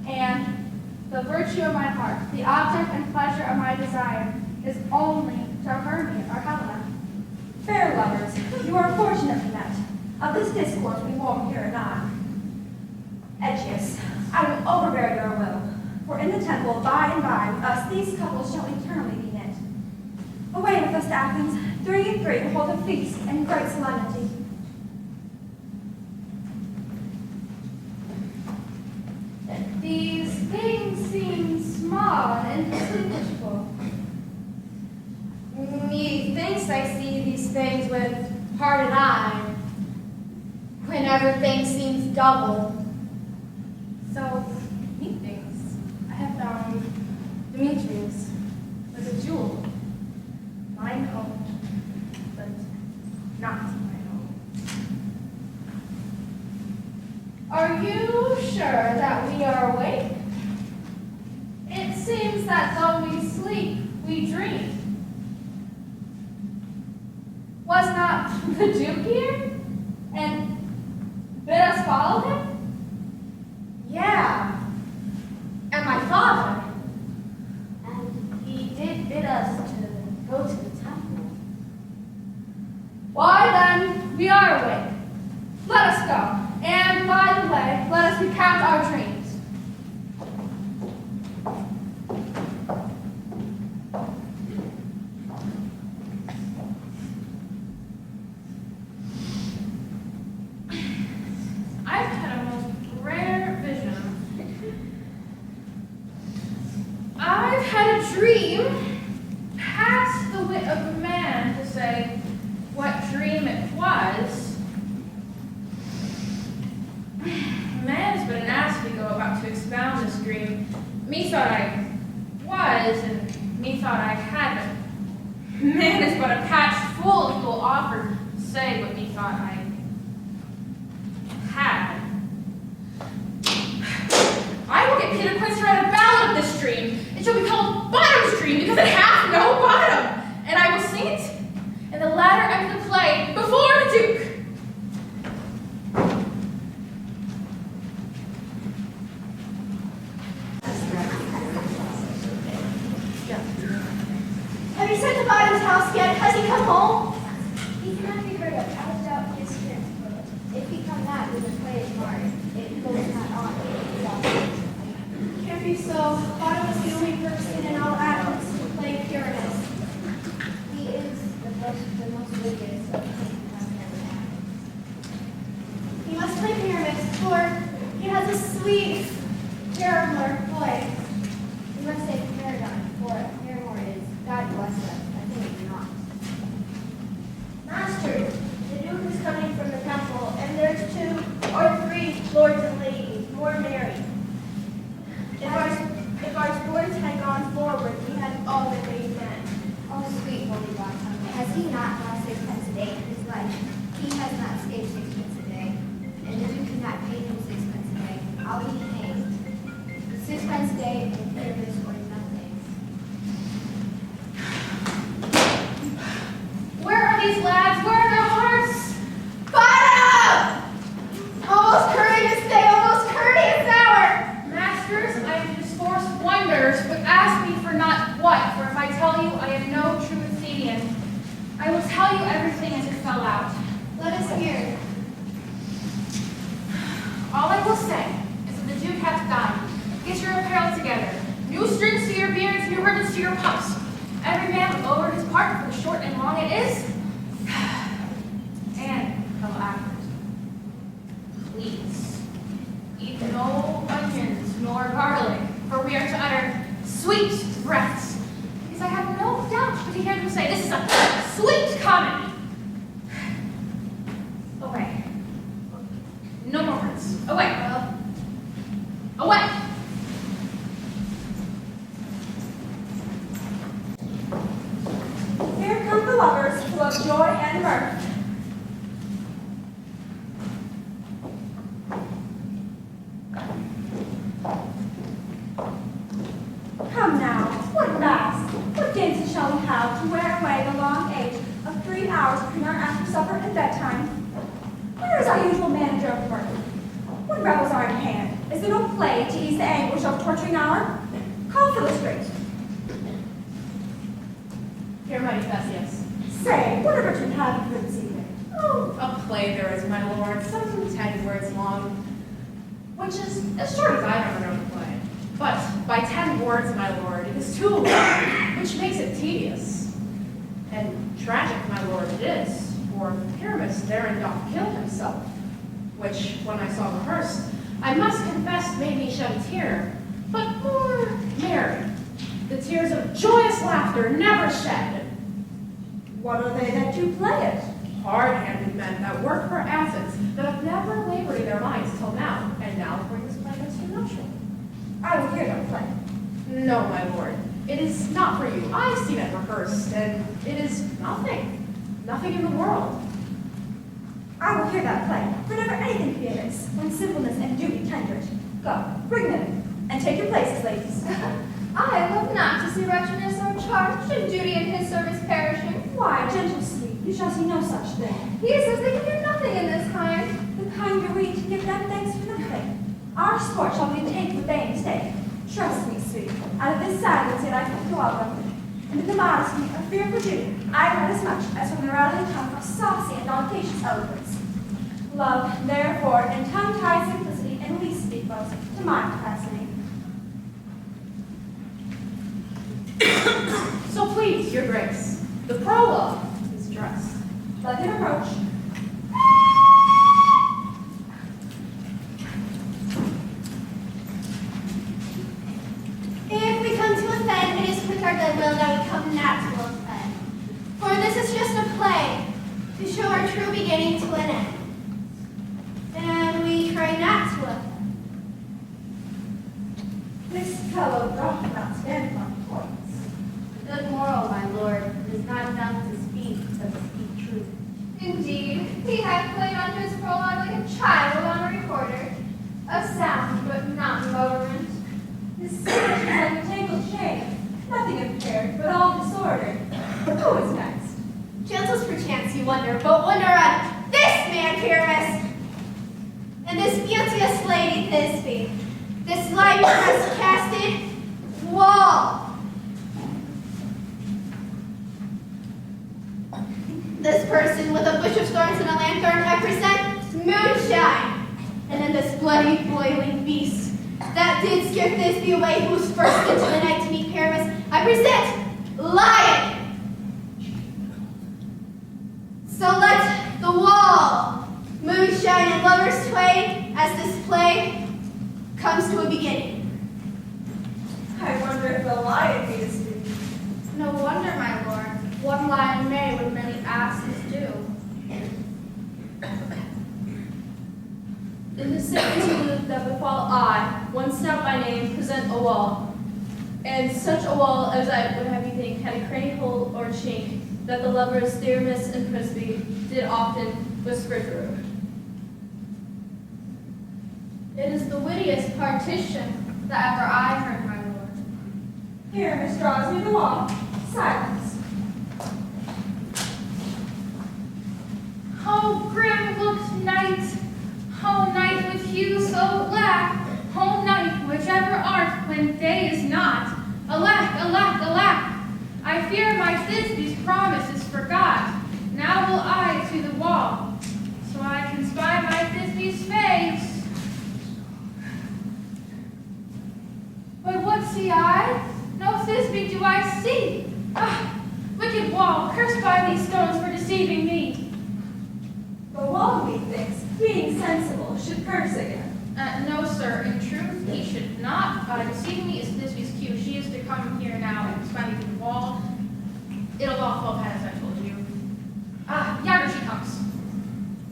and the virtue of my heart, the object and pleasure of my desire, is only to Hermia or Helena. Fair lovers, you are fortunately met. Of this discourse we won't hear anon. Aegeus, I will overbear your will, for in the temple by and by with us these couples shall eternally be knit. Away with us to Athens, 3 and 3 will hold a feast and great solemnity. These things seem small and indistinguishable. Methinks I see these things with heart and eye, when everything seems double. So, methinks I have found Demetrius with a jewel. Mine own, but not mine own. Are you sure that we are awake? It seems that though we sleep, we dream. Was not the Duke here? And bid us follow him? Yeah, and my father. And he did bid us to go to the temple. Why then, we are awake. Let us go. And by the way, let us recount our dreams. dream has the wit of a man to say what dream it was. Man is but an ass to go about to expound this dream. Methought I was, and methought I hadn't. Man is but a patch full if he will offer to say what methought I had. I will get Peter Quince to write a ballad of this dream. It shall be called Bottom's Dream because it hath no bottom. And I will sing it in the latter end of the play before the Duke. Have you sent to Bottom's house yet? Has he come home? He cannot be heard of. I will doubt his appearance for it. If he come not, we will play his part. It goes not on. Can't be so. Bottom is the only person in all Athens who played Pyramus. He is the most wicked of kings I've ever had. He must play Pyramus, for he has a sweet, paramour voice. We must say paragon, for Paramore is, God bless us, I think not. Master, the Duke is coming from the temple, and there's 2 or 3 lords and ladies, more merry. If our sports had gone forward, we had all been made men. Oh, sweet holy God, has he not lost 6 a day in his life? He has not escaped 6 a day, and if you cannot pay him 6 a day, I'll be hanged. 6 a day and Pyramus or nothing. Where are these lads? Where are their hearts? Bottom! Almost courteous day, almost courteous hour! Masters, I am to discourse wonders, but ask me for not what, for if I tell you I am no true Athenian, I will tell you everything as it fell out. Let us hear. All I will say is that the Duke hath died. Get your apparel together. New strings to your beards, new ribbons to your puffs. Every man will over his part, for the short and long it is. And, fellow actors, please, eat no onions nor garlic, for we are to utter sweet breaths. Because I have no doubt but to hear them say, this is a sweet comedy. Away. No more words. Away. Away. Here come the lovers, full of joy and mirth. Come now, what mask, what dances shall we have to wear away the long age of 3 hours between our after supper and bedtime? Where is our usual manager of mirth? What revels are in hand? Is there no play to ease the anguish of torturing hour? Call for the straight. Here, mighty Theseus. Say, what virtue have you for this evening? Oh, a play there is, my lord, some 10 words long, which is as short as I've ever known to play. But by 10 words, my lord, it is too long, which makes it tedious. And tragic, my lord, it is, for Pyramus therein doth kill himself, which, when I saw rehearsed, I must confess made me shed a tear, but more merry. The tears of joyous laughter never shed. What are they that do play it? Hard-handed men that work for Athens, that have never labored in their minds till now, and now bring this play to nuptial. I will hear them play. No, my lord, it is not for you. I've seen it rehearsed, and it is nothing. Nothing in the world. I will hear that play, for never anything can be amiss when simpleness and duty tender it. Go, bring them in, and take your places, ladies. I love not to see wretchedness or charge and duty in his service perishing. Why, gentle sweet, you shall see no such thing. He says they can do nothing in this kind. The kind are we to give them thanks for nothing. Our sport shall be taken with vain mistake. Trust me, sweet, out of this silence yet I can go out of it. And in the modesty of fearful duty, I read as much as from the rattling tongue of saucy and audacious eloquence. Love, therefore, in tongue-tied simplicity and least speak boast to my capacity. So please, your grace, the prologue is dressed. Let him approach. If we come to offend, it is with our Thisbe, this light has casted wall. This person with a bush of thorns and a lantern, I present moonshine. And then this bloody, boiling beast that did scare Thisbe away, who was first into the night to meet Paramus, I present lion. So let the wall, moonshine, and lovers twain, as this play comes to a beginning. I wonder if the lion be to speak. No wonder, my lord. One lion may what many asses do. In the servitude that befall I, one stout by name, present a wall. And such a wall as I would have you think had a cranny hole or chink that the lovers, dear Miss and Frisbee, did often whisper through. It is the wittiest partition that ever I heard, my lord. Here, Miss draws me the wall. Silence. Oh, grim looked night, oh night with hue so black, oh night whichever art when day is not. Alack, alack, alack! I fear my Thisbe's promise is forgot. Now will I to the wall, so I can spy my Thisbe's face. But what see I? No Thisbe do I see. Ah, wicked wall, cursed by these stones for deceiving me. The wall, methinks, being sensible, should curse again. No, sir. In truth, he should not. Deceiving me is Thisbe's cue. She is to come here now and spy me through the wall. It'll all fall past, as I told you. Ah, yonder she comes.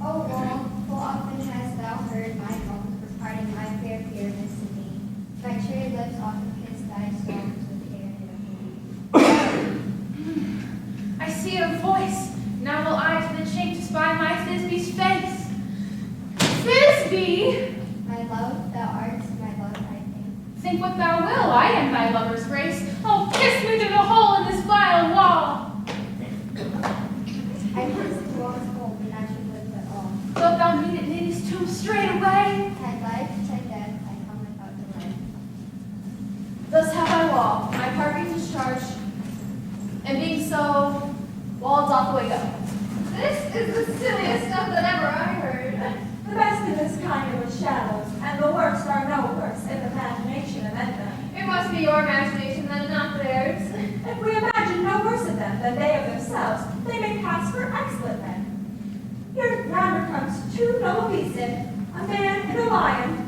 O wall, full often hast thou heard my moans for parting my fair Pyramus and me. My cherry lips often kiss thy songs with air and a I see a voice. Now will I to the chink to spy my Thisbe's face. Thisbe! My love, thou art my love, I think. Think what thou will. I am thy lover's grace. Oh, kiss me through the hole in this vile wall. I kiss the wall's home, and I should live at all. Wilt thou meet at Needy's tomb straight away? Thy life, thy death, I come without delay. Thus have I wall, my part being discharged, and being so, wall doth away go. This is the silliest stuff that ever I heard. The best of this kind are with shadows, and the worst are no worse if imagination invent them. It must be your imagination then, not theirs. If we imagine no worse of them than they of themselves, they may pass for excellent men. Here yonder comes two noble beasts in, a man and a lion.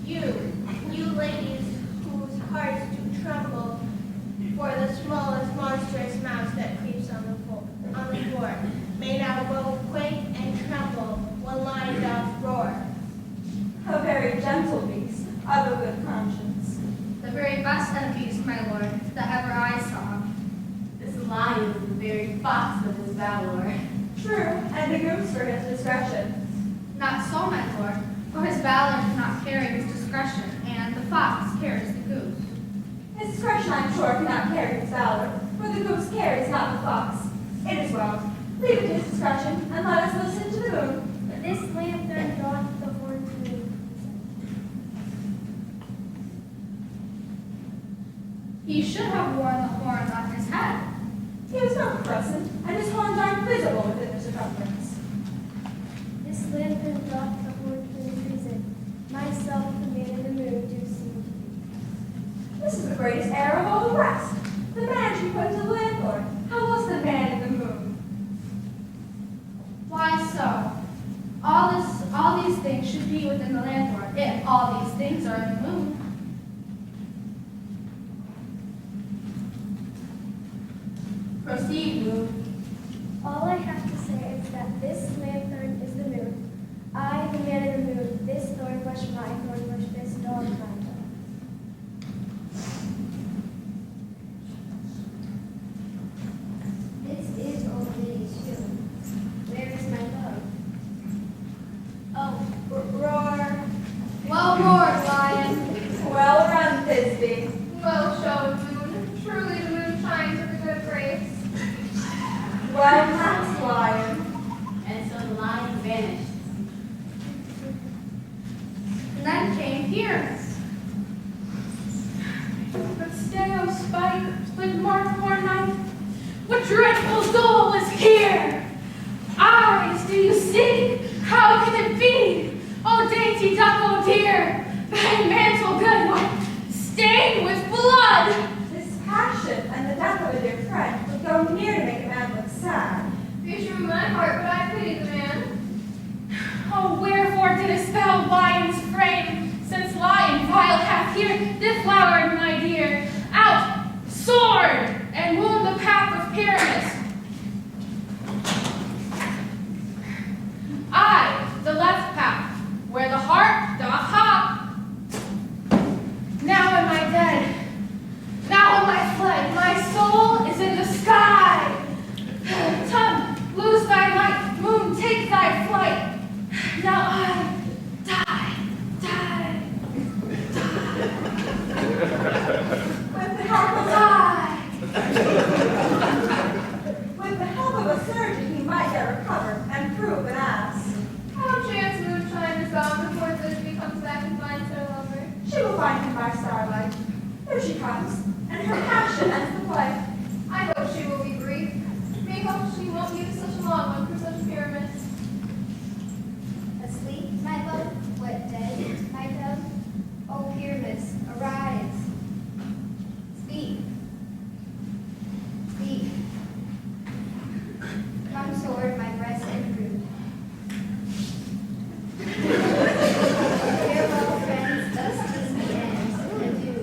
You ladies whose hearts do tremble for the smallest monstrous mouse that creeps on the floor, may now go quake and tremble when lion doth roar. A very gentle beast, of a good conscience. The very best of beasts, my lord, that ever I saw. This lion is the very fox of his valor. True, and a goose for his discretion. Not so, my lord, for his valor does not carry his discretion, and the fox carries the goose. His discretion, I'm sure, cannot carry his valor, for the goose carries not the fox. It is well. Leave it to his discretion, and let us listen to the moon. But this lantern draweth the horn to me. He should have worn the horns on his head. He was not crescent, and his horns aren't visible within the circumference. This lantern draweth the horn to me reason. Myself, the man in the moon, do seem to be. This is the greatest error of all the rest. The man should put to the landlord. How was the man in the moon? Why so? All these things should be within the landlord, if all these things are in the moon. Proceed, Moon. All I have to say is that this lantern is the moon. I, the man in the moon, this thorn bush, my thorn bush, this dog, my dog. This is old lady's shoe. Where is my love? Oh, Roar. well roared, lion. Well run, Thisbe. Well shown, moon. Truly the moon shines with a good grace. Well passed, lion. And so rightful goal is here. Eyes, do you see? How can it be? Oh, dainty duck, oh dear, thy mantle good one, stained with blood. This passion and the death of a dear friend would go near to make a man look sad. Be true in my heart, but I pity the man. Oh, wherefore didst thou lion's frame, since lion vile hath here deflowered my dear? Out, sword, and wound the path of Pyramus. I, the left path, where the heart doth hop. Now am I dead, now am I fled, my soul is in the sky. Sun, lose thy light, moon, take thy flight. Now I die. With the help of Die. With the help of a surgeon, he might yet recover and prove an ass. How chance moonshine is gone before Thisbe comes back and finds her lover. She will find him by starlight. Here she comes, and her passion ends the play. I hope she will be brief. May hope she won't use such a long one for such pyramids. Asleep, my love, what dead, my dove? O Pyramus, arise. Speak. Speak. Come, sword, my breast improve. Farewell, friends, thus is the end. Adieu,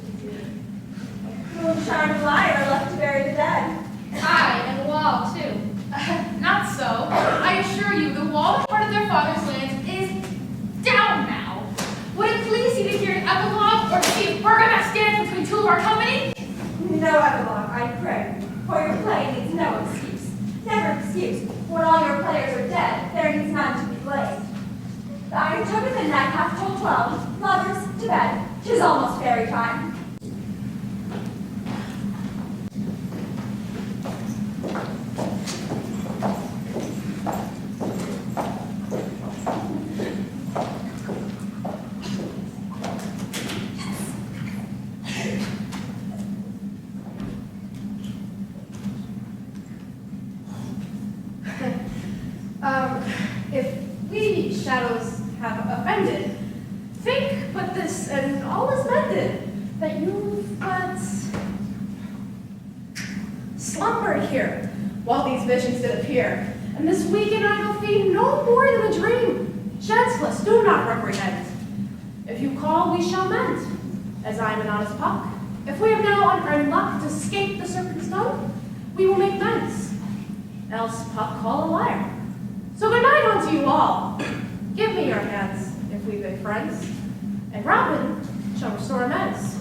adieu. Moonshine and light are left to bury the dead. Aye, and the wall, too. Not so. I assure you, the wall that parted their father's lands is down now. Would it please you to hear an epilogue or to see if Bergamask stands between two of our company? No epilogue, I pray, for your play needs no excuse. Never excuse. When all your players are dead, there needs none to be blamed. The iron took of midnight hath told 12. Lovers, to bed. 'Tis almost fairy time. If we shadows have offended, think but this, and all is mended, that you've but slumbered here while these visions did appear, and this weak and idle fiend no more than a dream. Chanceless, do not reprehend. If you call, we shall mend, as I am an honest Puck. If we have now unearned luck to escape the serpent's tongue, we will make mends. Else Puck call a liar. So good night unto you all. Give me your hands, if we be friends, and Robin shall restore amends.